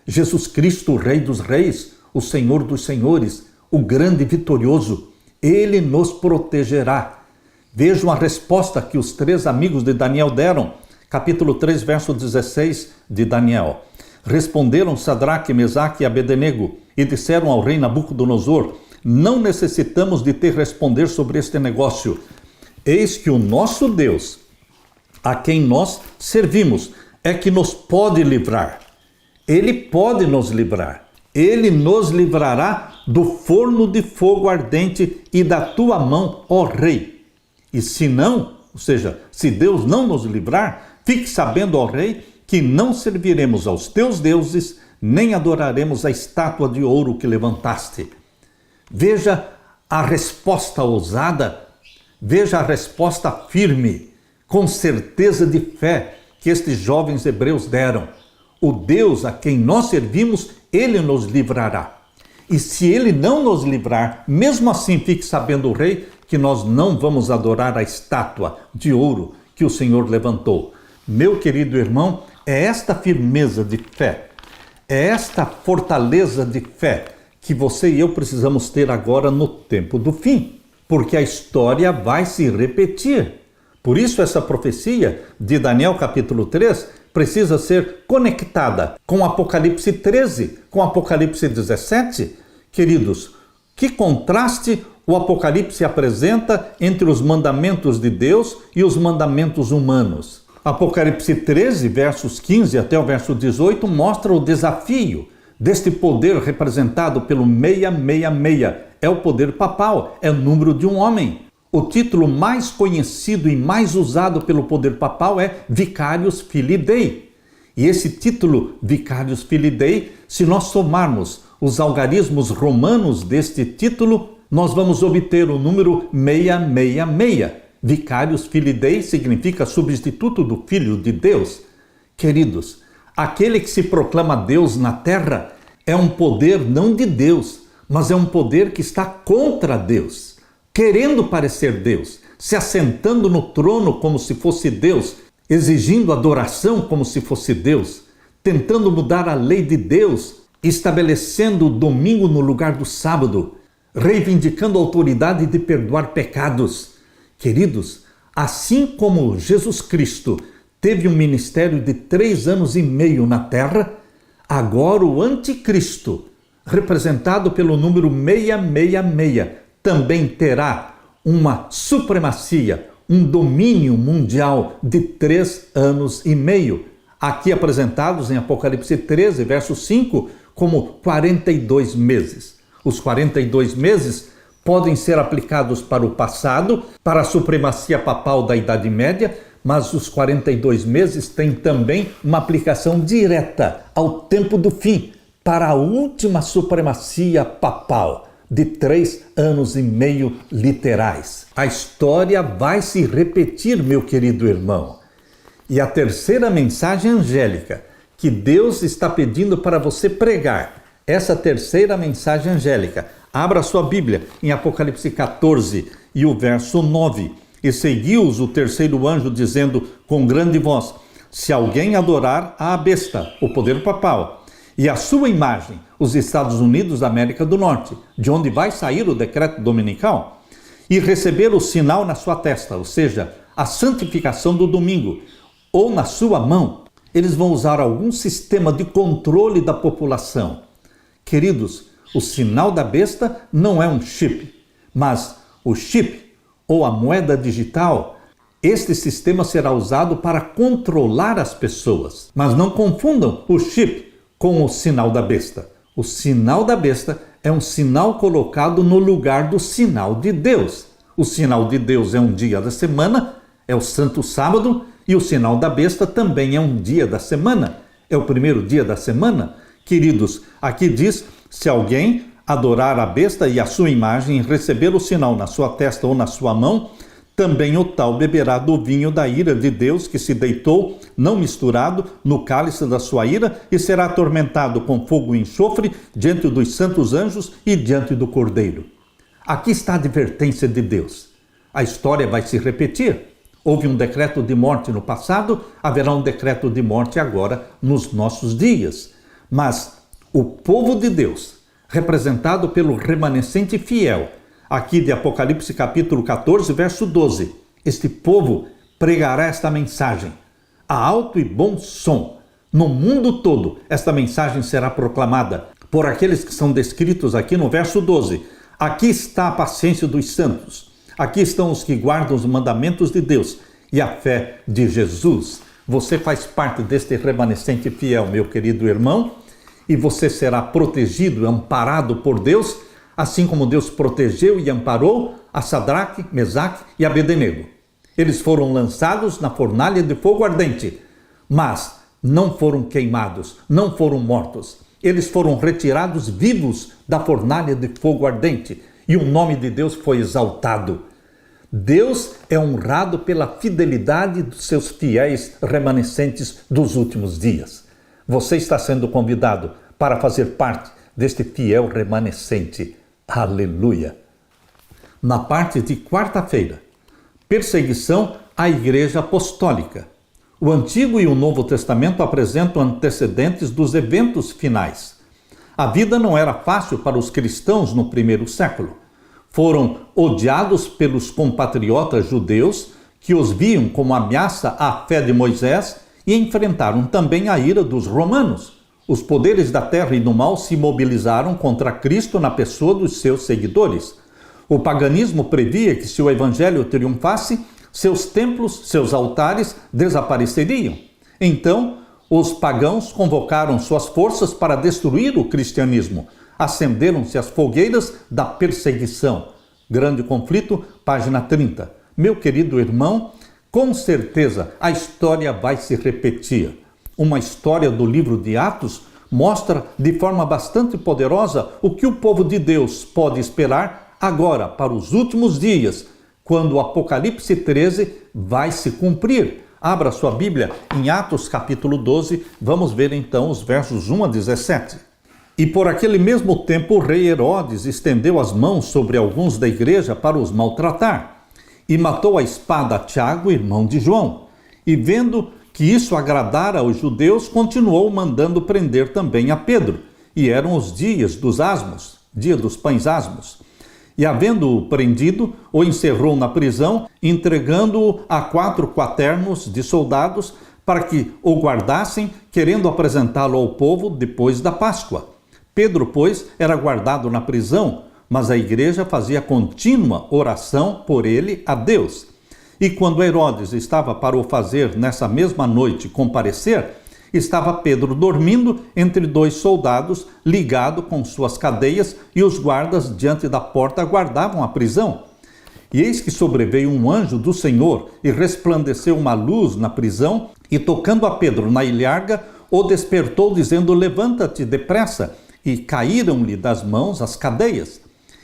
Jesus Cristo, o Rei dos reis, o Senhor dos senhores, o grande e vitorioso. Ele nos protegerá. Vejam a resposta que os três amigos de Daniel deram. Capítulo 3, verso 16 de Daniel. Responderam Sadraque, Mesaque e Abednego e disseram ao rei Nabucodonosor: não necessitamos de te responder sobre este negócio. Eis que o nosso Deus, a quem nós servimos, é que nos pode livrar. Ele pode nos livrar. Ele nos livrará do forno de fogo ardente e da tua mão, ó rei. E se não, ou seja, se Deus não nos livrar, fique sabendo, ó rei, que não serviremos aos teus deuses, nem adoraremos a estátua de ouro que levantaste. Veja a resposta ousada, veja a resposta firme, com certeza de fé que estes jovens hebreus deram. O Deus a quem nós servimos, ele nos livrará. E se ele não nos livrar, mesmo assim fique sabendo, o rei, que nós não vamos adorar a estátua de ouro que o Senhor levantou. Meu querido irmão, é esta firmeza de fé, é esta fortaleza de fé que você e eu precisamos ter agora no tempo do fim, porque a história vai se repetir. Por isso essa profecia de Daniel capítulo 3 precisa ser conectada com Apocalipse 13, com Apocalipse 17. Queridos, que contraste o Apocalipse apresenta entre os mandamentos de Deus e os mandamentos humanos. Apocalipse 13, versos 15 até o verso 18, mostra o desafio deste poder representado pelo 666. É o poder papal, é o número de um homem. O título mais conhecido e mais usado pelo poder papal é Vicarius Filii Dei. E esse título, Vicarius Filii Dei, se nós somarmos os algarismos romanos deste título, nós vamos obter o número 666. Vicarius Filii Dei significa substituto do Filho de Deus. Queridos, aquele que se proclama Deus na terra é um poder não de Deus, mas é um poder que está contra Deus, querendo parecer Deus, se assentando no trono como se fosse Deus, exigindo adoração como se fosse Deus, tentando mudar a lei de Deus, estabelecendo o domingo no lugar do sábado, reivindicando a autoridade de perdoar pecados. Queridos, assim como Jesus Cristo teve um ministério de 3 anos e meio na terra, agora o anticristo, representado pelo número 666, também terá uma supremacia, um domínio mundial de 3 anos e meio. aqui apresentados em Apocalipse 13, verso 5, como 42 meses. Os 42 meses podem ser aplicados para o passado, para a supremacia papal da Idade Média, mas os 42 meses têm também uma aplicação direta ao tempo do fim, para a última supremacia papal, de 3 anos e meio literais. A história vai se repetir, meu querido irmão. E a terceira mensagem angélica que Deus está pedindo para você pregar, essa terceira mensagem angélica, abra sua Bíblia em Apocalipse 14 e o verso 9. E seguiu-os o terceiro anjo dizendo com grande voz: se alguém adorar a besta, o poder papal, e a sua imagem, os Estados Unidos da América do Norte, de onde vai sair o decreto dominical, e receber o sinal na sua testa, ou seja, a santificação do domingo, ou na sua mão, eles vão usar algum sistema de controle da população. Queridos, o sinal da besta não é um chip, mas o chip, ou a moeda digital, este sistema será usado para controlar as pessoas. Mas não confundam o chip com o sinal da besta. O sinal da besta é um sinal colocado no lugar do sinal de Deus. O sinal de Deus é um dia da semana, é o Santo Sábado, e o sinal da besta também é um dia da semana, é o primeiro dia da semana. Queridos, aqui diz: se alguém adorar a besta e a sua imagem e receber o sinal na sua testa ou na sua mão, também o tal beberá do vinho da ira de Deus que se deitou, não misturado, no cálice da sua ira, e será atormentado com fogo e enxofre diante dos santos anjos e diante do Cordeiro. Aqui está a advertência de Deus. A história vai se repetir. Houve um decreto de morte no passado, haverá um decreto de morte agora nos nossos dias. Mas o povo de Deus, representado pelo remanescente fiel, aqui de Apocalipse capítulo 14, verso 12, este povo pregará esta mensagem a alto e bom som. No mundo todo, esta mensagem será proclamada por aqueles que são descritos aqui no verso 12. Aqui está a paciência dos santos. Aqui estão os que guardam os mandamentos de Deus e a fé de Jesus. Você faz parte deste remanescente fiel, meu querido irmão, e você será protegido, amparado por Deus, assim como Deus protegeu e amparou a Sadraque, Mesaque e Abednego. Eles foram lançados na fornalha de fogo ardente, mas não foram queimados, não foram mortos. Eles foram retirados vivos da fornalha de fogo ardente e o nome de Deus foi exaltado. Deus é honrado pela fidelidade dos seus fiéis remanescentes dos últimos dias. Você está sendo convidado para fazer parte deste fiel remanescente. Aleluia! Na parte de quarta-feira, perseguição à Igreja Apostólica. O Antigo e o Novo Testamento apresentam antecedentes dos eventos finais. A vida não era fácil para os cristãos no primeiro século. Foram odiados pelos compatriotas judeus que os viam como ameaça à fé de Moisés e enfrentaram também a ira dos romanos. Os poderes da terra e do mal se mobilizaram contra Cristo na pessoa dos seus seguidores. O paganismo previa que se o evangelho triunfasse, seus templos, seus altares desapareceriam. Então, os pagãos convocaram suas forças para destruir o cristianismo. Acenderam-se as fogueiras da perseguição. Grande conflito, página 30. Meu querido irmão, com certeza a história vai se repetir. Uma história do livro de Atos mostra de forma bastante poderosa o que o povo de Deus pode esperar agora para os últimos dias, quando o Apocalipse 13 vai se cumprir. Abra sua Bíblia em Atos capítulo 12, vamos ver então os versos 1 a 17. E por aquele mesmo tempo o rei Herodes estendeu as mãos sobre alguns da igreja para os maltratar, e matou a espada a Tiago, irmão de João. E vendo que isso agradara aos judeus, continuou mandando prender também a Pedro. E eram os dias dos asmos, dia dos pães asmos. E havendo-o prendido, o encerrou na prisão, entregando-o a 4 quaternos de soldados para que o guardassem, querendo apresentá-lo ao povo depois da Páscoa. Pedro, pois, era guardado na prisão, mas a igreja fazia contínua oração por ele a Deus. E quando Herodes estava para o fazer nessa mesma noite comparecer, estava Pedro dormindo entre dois soldados, ligado com suas cadeias, e os guardas diante da porta guardavam a prisão. E eis que sobreveio um anjo do Senhor, e resplandeceu uma luz na prisão, e tocando a Pedro na ilharga, o despertou, dizendo: levanta-te depressa. E caíram-lhe das mãos as cadeias.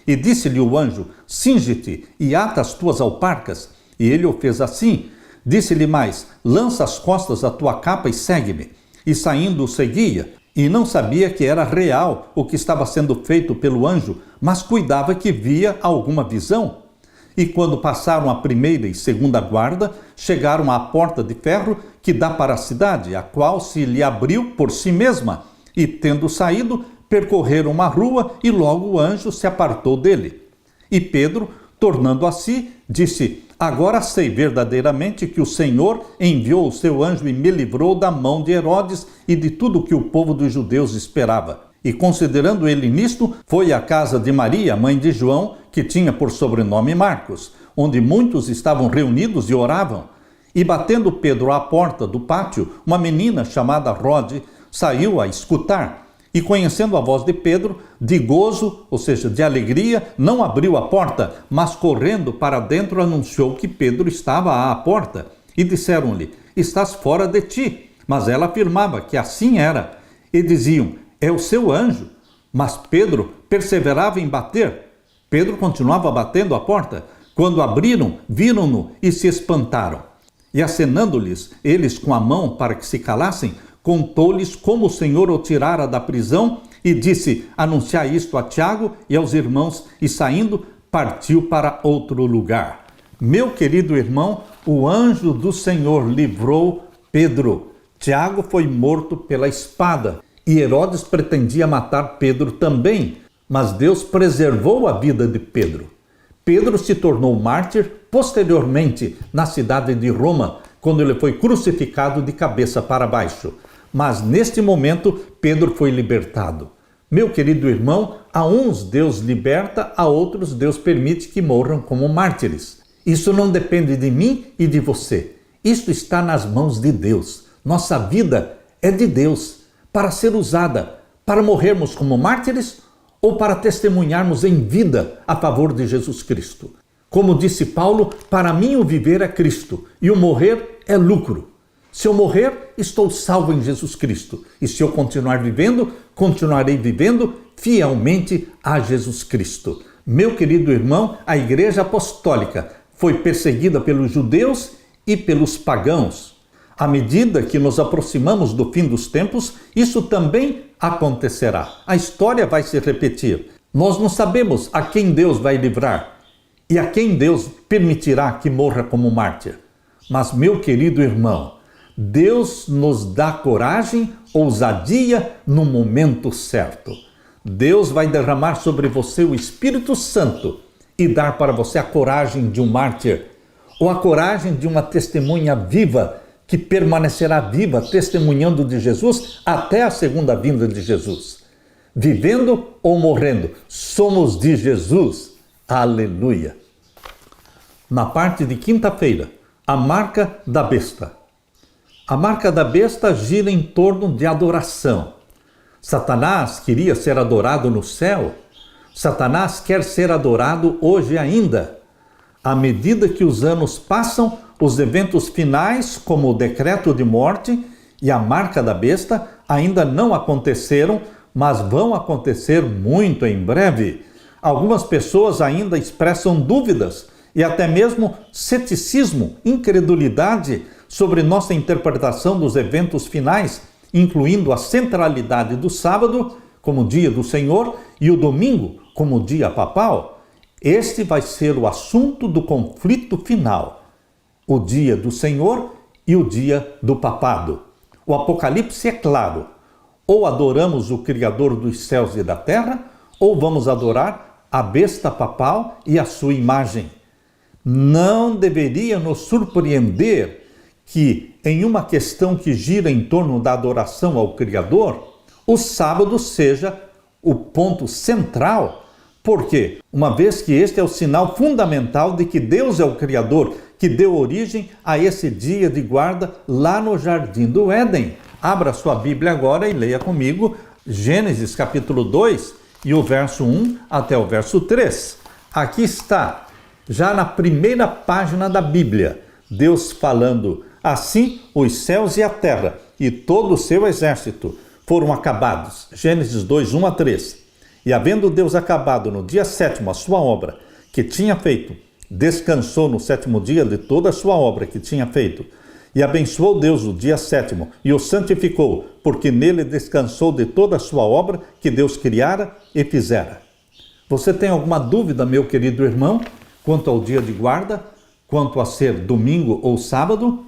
E disse-lhe o anjo: cinge-te e ata as tuas alparcas. E ele o fez assim. Disse-lhe mais: lança as costas a tua capa e segue-me. E saindo o seguia, e não sabia que era real o que estava sendo feito pelo anjo, mas cuidava que via alguma visão. E quando passaram a primeira e segunda guarda, chegaram à porta de ferro que dá para a cidade, a qual se lhe abriu por si mesma. E tendo saído, percorreram uma rua, e logo o anjo se apartou dele. E Pedro, tornando a si, disse: agora sei verdadeiramente que o Senhor enviou o seu anjo e me livrou da mão de Herodes e de tudo que o povo dos judeus esperava. E considerando ele nisto, foi à casa de Maria, mãe de João, que tinha por sobrenome Marcos, onde muitos estavam reunidos e oravam. E batendo Pedro à porta do pátio, uma menina chamada Rode saiu a escutar. E conhecendo a voz de Pedro, de gozo, ou seja, de alegria, não abriu a porta, mas correndo para dentro anunciou que Pedro estava à porta. E disseram-lhe: estás fora de ti. Mas ela afirmava que assim era. E diziam: é o seu anjo. Mas Pedro perseverava em bater. Pedro continuava batendo a porta. Quando abriram, viram-no e se espantaram. E acenando-lhes eles com a mão para que se calassem, contou-lhes como o Senhor o tirara da prisão e disse: anunciai isto a Tiago e aos irmãos, e saindo, partiu para outro lugar. Meu querido irmão, o anjo do Senhor livrou Pedro. Tiago foi morto pela espada e Herodes pretendia matar Pedro também, mas Deus preservou a vida de Pedro. Pedro se tornou mártir posteriormente na cidade de Roma, quando ele foi crucificado de cabeça para baixo. Mas neste momento, Pedro foi libertado. Meu querido irmão, a uns Deus liberta, a outros Deus permite que morram como mártires. Isso não depende de mim e de você. Isto está nas mãos de Deus. Nossa vida é de Deus, para ser usada, para morrermos como mártires ou para testemunharmos em vida a favor de Jesus Cristo. Como disse Paulo, para mim o viver é Cristo e o morrer é lucro. Se eu morrer, estou salvo em Jesus Cristo. E se eu continuar vivendo, continuarei vivendo fielmente a Jesus Cristo. Meu querido irmão, a Igreja Apostólica foi perseguida pelos judeus e pelos pagãos. À medida que nos aproximamos do fim dos tempos, isso também acontecerá. A história vai se repetir. Nós não sabemos a quem Deus vai livrar e a quem Deus permitirá que morra como mártir. Mas, meu querido irmão, Deus nos dá coragem, ousadia no momento certo. Deus vai derramar sobre você o Espírito Santo e dar para você a coragem de um mártir, ou a coragem de uma testemunha viva, que permanecerá viva, testemunhando de Jesus até a segunda vinda de Jesus. Vivendo ou morrendo, somos de Jesus. Aleluia! Na parte de quinta-feira, a marca da besta. A marca da besta gira em torno de adoração. Satanás queria ser adorado no céu. Satanás quer ser adorado hoje ainda. À medida que os anos passam, os eventos finais, como o decreto de morte e a marca da besta, ainda não aconteceram, mas vão acontecer muito em breve. Algumas pessoas ainda expressam dúvidas e até mesmo ceticismo, incredulidade sobre nossa interpretação dos eventos finais, incluindo a centralidade do sábado como dia do Senhor e o domingo como dia papal. Este vai ser o assunto do conflito final. O dia do Senhor e o dia do papado. O Apocalipse é claro. Ou adoramos o Criador dos céus e da terra, ou vamos adorar a besta papal e a sua imagem. Não deveria nos surpreender que, em uma questão que gira em torno da adoração ao Criador, o sábado seja o ponto central. Por quê? Uma vez que este é o sinal fundamental de que Deus é o Criador, que deu origem a esse dia de guarda lá no Jardim do Éden. Abra sua Bíblia agora e leia comigo Gênesis capítulo 2 e o verso 1 até o verso 3. Aqui está, já na primeira página da Bíblia, Deus falando: assim os céus e a terra e todo o seu exército foram acabados. Gênesis 2, 1 a 3. E havendo Deus acabado no dia 7º a sua obra que tinha feito, descansou no 7º dia de toda a sua obra que tinha feito. E abençoou Deus o dia 7º e o santificou, porque nele descansou de toda a sua obra que Deus criara e fizera. Você tem alguma dúvida, meu querido irmão, quanto ao dia de guarda, quanto a ser domingo ou sábado,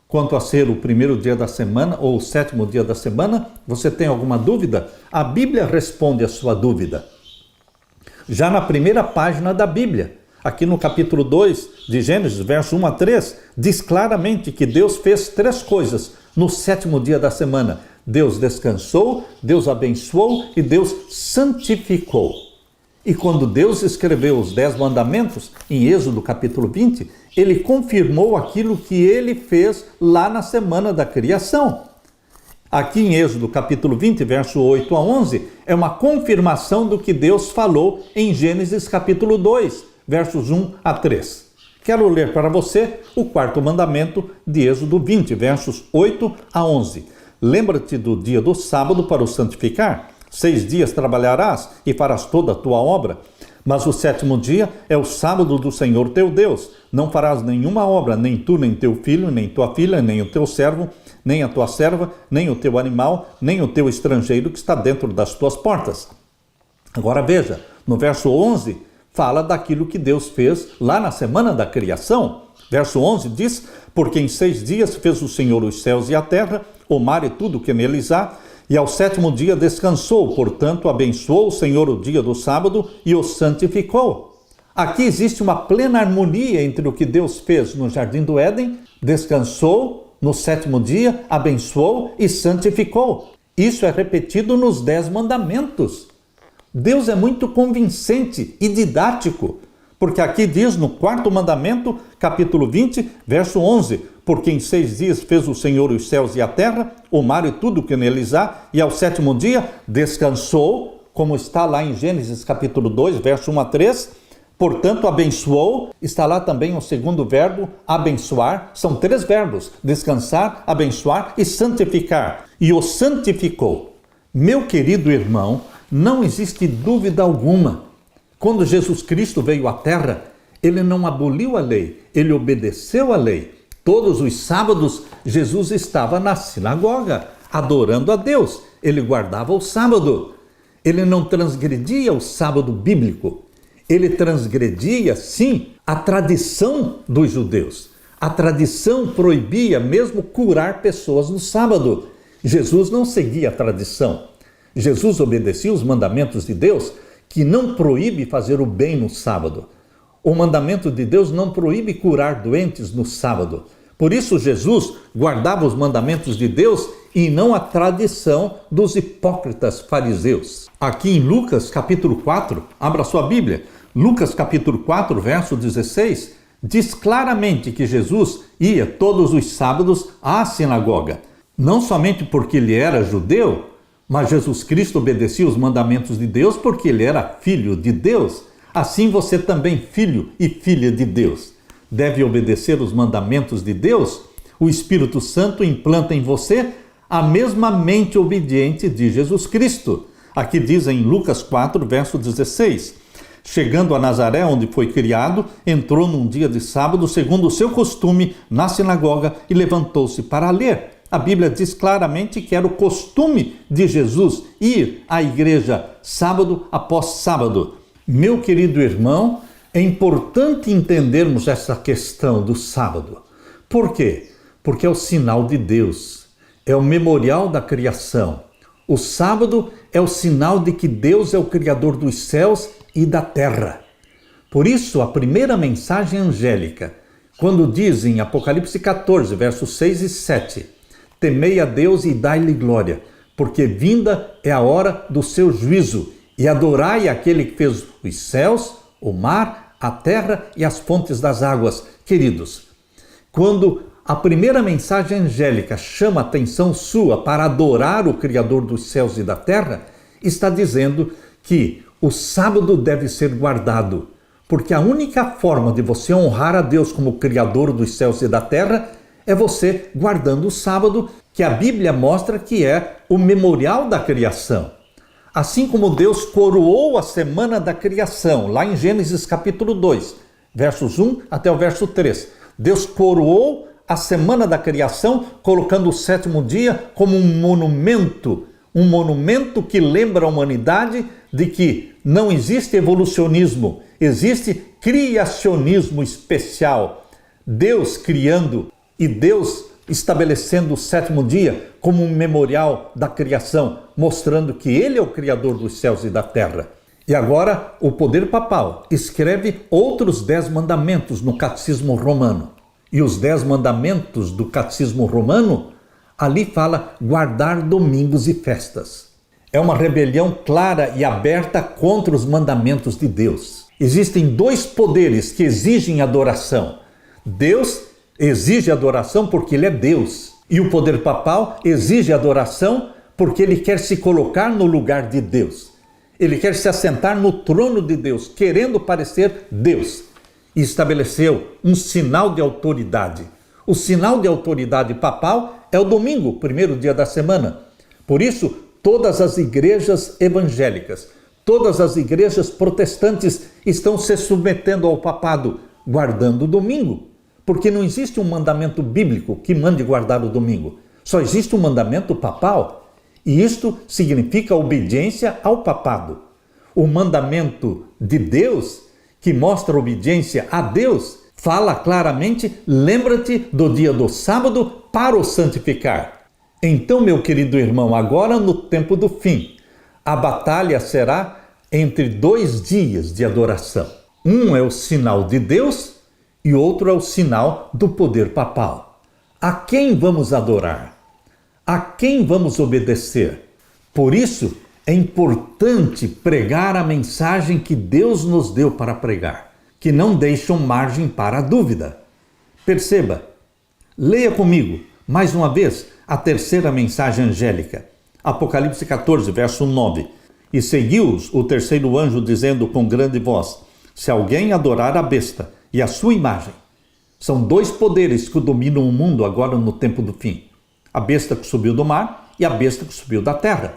quanto a ser o primeiro dia da semana ou o 7º dia da semana? Você tem alguma dúvida? A Bíblia responde a sua dúvida. Já na primeira página da Bíblia, aqui no capítulo 2 de Gênesis, verso 1 a 3, diz claramente que Deus fez 3 coisas no 7º dia da semana. Deus descansou, Deus abençoou e Deus santificou. E quando Deus escreveu os 10 mandamentos, em Êxodo capítulo 20, ele confirmou aquilo que ele fez lá na semana da criação. Aqui em Êxodo capítulo 20, verso 8 a 11, é uma confirmação do que Deus falou em Gênesis capítulo 2, versos 1 a 3. Quero ler para você o 4º mandamento de Êxodo 20, versos 8 a 11. Lembra-te do dia do sábado para o santificar. 6 dias trabalharás e farás toda a tua obra, mas o 7º dia é o sábado do Senhor teu Deus. Não farás nenhuma obra, nem tu, nem teu filho, nem tua filha, nem o teu servo, nem a tua serva, nem o teu animal, nem o teu estrangeiro que está dentro das tuas portas. Agora veja, no verso 11, fala daquilo que Deus fez lá na semana da criação. Verso 11 diz: porque em 6 dias fez o Senhor os céus e a terra, o mar e tudo que neles há, e ao 7º dia descansou, portanto abençoou o Senhor o dia do sábado e o santificou. Aqui existe uma plena harmonia entre o que Deus fez no Jardim do Éden, descansou, no 7º dia abençoou e santificou. Isso é repetido nos 10 mandamentos. Deus é muito convincente e didático, porque aqui diz no 4º mandamento, capítulo 20, verso 11, porque em 6 dias fez o Senhor os céus e a terra, o mar e tudo que neles há, e ao 7º dia descansou, como está lá em Gênesis capítulo 2, verso 1 a 3, portanto abençoou, está lá também o 2º verbo, abençoar, são 3 verbos, descansar, abençoar e santificar, e o santificou. Meu querido irmão, não existe dúvida alguma. Quando Jesus Cristo veio à Terra, ele não aboliu a lei, ele obedeceu a lei. Todos os sábados, Jesus estava na sinagoga, adorando a Deus. Ele guardava o sábado. Ele não transgredia o sábado bíblico. Ele transgredia, sim, a tradição dos judeus. A tradição proibia mesmo curar pessoas no sábado. Jesus não seguia a tradição. Jesus obedecia os mandamentos de Deus, que não proíbe fazer o bem no sábado. O mandamento de Deus não proíbe curar doentes no sábado. Por isso Jesus guardava os mandamentos de Deus e não a tradição dos hipócritas fariseus. Aqui em Lucas capítulo 4, abra sua Bíblia, Lucas capítulo 4, verso 16, diz claramente que Jesus ia todos os sábados à sinagoga. Não somente porque ele era judeu, mas Jesus Cristo obedecia os mandamentos de Deus porque ele era filho de Deus. Assim você também, filho e filha de Deus, deve obedecer os mandamentos de Deus. O Espírito Santo implanta em você a mesma mente obediente de Jesus Cristo. Aqui diz em Lucas 4, verso 16. Chegando a Nazaré, onde foi criado, entrou num dia de sábado, segundo o seu costume, na sinagoga e levantou-se para ler. A Bíblia diz claramente que era o costume de Jesus ir à igreja sábado após sábado. Meu querido irmão, é importante entendermos essa questão do sábado. Por quê? Porque é o sinal de Deus, é o memorial da criação. O sábado é o sinal de que Deus é o Criador dos céus e da terra. Por isso, a primeira mensagem angélica, quando diz em Apocalipse 14, versos 6 e 7, temei a Deus e dai-lhe glória, porque vinda é a hora do seu juízo, e adorai aquele que fez os céus, o mar, a terra e as fontes das águas. Queridos, quando a primeira mensagem angélica chama a atenção sua para adorar o Criador dos céus e da terra, está dizendo que o sábado deve ser guardado, porque a única forma de você honrar a Deus como Criador dos céus e da terra é você guardando o sábado, que a Bíblia mostra que é o memorial da criação. Assim como Deus coroou a semana da criação, lá em Gênesis capítulo 2, versos 1 até o verso 3. Deus coroou a semana da criação, colocando o sétimo dia como um monumento que lembra a humanidade de que não existe evolucionismo, existe criacionismo especial. Deus criando e Deus estabelecendo o sétimo dia como um memorial da criação, mostrando que Ele é o Criador dos céus e da terra. E agora o poder papal escreve outros 10 mandamentos no Catecismo Romano. E os 10 mandamentos do Catecismo Romano, ali fala guardar domingos e festas. É uma rebelião clara e aberta contra os mandamentos de Deus. Existem 2 poderes que exigem adoração. Deus exige adoração porque Ele é Deus. E o poder papal exige adoração porque ele quer se colocar no lugar de Deus. Ele quer se assentar no trono de Deus, querendo parecer Deus. E estabeleceu um sinal de autoridade. O sinal de autoridade papal é o domingo, primeiro dia da semana. Por isso, todas as igrejas evangélicas, todas as igrejas protestantes estão se submetendo ao papado, guardando o domingo. Porque não existe um mandamento bíblico que mande guardar o domingo. Só existe um mandamento papal. E isto significa obediência ao papado. O mandamento de Deus, que mostra obediência a Deus, fala claramente: lembra-te do dia do sábado para o santificar. Então, meu querido irmão, agora no tempo do fim, a batalha será entre 2 dias de adoração. Um é o sinal de Deus e outro é o sinal do poder papal. A quem vamos adorar? A quem vamos obedecer? Por isso, é importante pregar a mensagem que Deus nos deu para pregar, que não deixam margem para a dúvida. Perceba, leia comigo, mais uma vez, a terceira mensagem angélica. Apocalipse 14, verso 9. E seguiu-os o terceiro anjo, dizendo com grande voz: se alguém adorar a besta e a sua imagem. São 2 poderes que dominam o mundo agora no tempo do fim. A besta que subiu do mar e a besta que subiu da terra.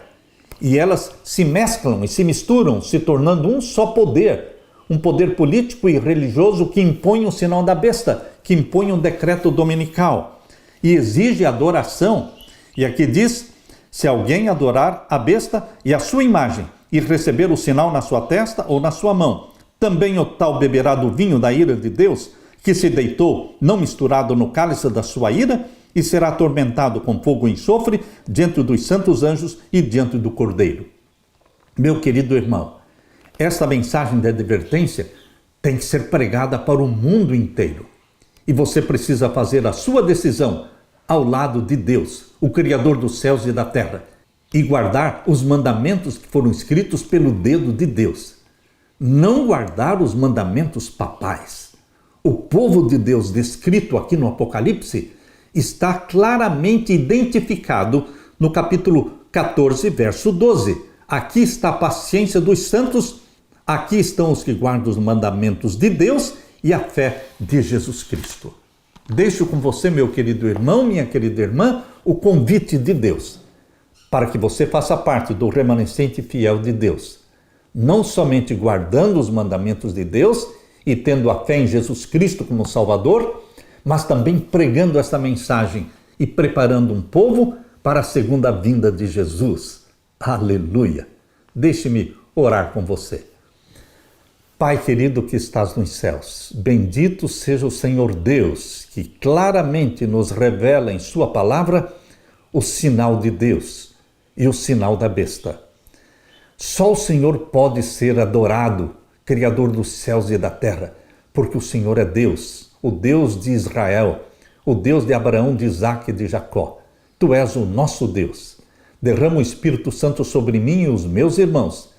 E elas se mesclam e se misturam, se tornando um só poder. Um poder político e religioso que impõe o sinal da besta, que impõe um decreto dominical e exige adoração. E aqui diz: se alguém adorar a besta e a sua imagem e receber o sinal na sua testa ou na sua mão, também o tal beberá do vinho da ira de Deus, que se deitou, não misturado no cálice da sua ira, e será atormentado com fogo e enxofre diante dos santos anjos e diante do Cordeiro. Meu querido irmão, esta mensagem de advertência tem que ser pregada para o mundo inteiro. E você precisa fazer a sua decisão ao lado de Deus, o Criador dos céus e da terra, e guardar os mandamentos que foram escritos pelo dedo de Deus. Não guardar os mandamentos papais. O povo de Deus descrito aqui no Apocalipse está claramente identificado no capítulo 14, verso 12. Aqui está a paciência dos santos, aqui estão os que guardam os mandamentos de Deus e a fé de Jesus Cristo. Deixo com você, meu querido irmão, minha querida irmã, o convite de Deus, para que você faça parte do remanescente fiel de Deus, não somente guardando os mandamentos de Deus e tendo a fé em Jesus Cristo como Salvador, mas também pregando esta mensagem e preparando um povo para a segunda vinda de Jesus. Aleluia! Deixe-me orar com você. Pai querido que estás nos céus, bendito seja o Senhor Deus, que claramente nos revela em sua palavra o sinal de Deus e o sinal da besta. Só o Senhor pode ser adorado, Criador dos céus e da terra, porque o Senhor é Deus, o Deus de Israel, o Deus de Abraão, de Isaque e de Jacó. Tu és o nosso Deus. Derrama o Espírito Santo sobre mim e os meus irmãos,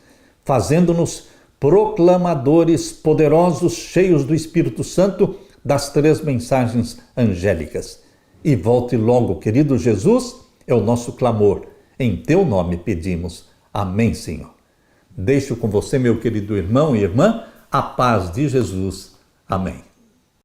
fazendo-nos proclamadores poderosos, cheios do Espírito Santo, das 3 mensagens angélicas. e volte logo, querido Jesus, é o nosso clamor. Em teu nome pedimos. Amém, Senhor. Deixo com você, meu querido irmão e irmã, a paz de Jesus. Amém.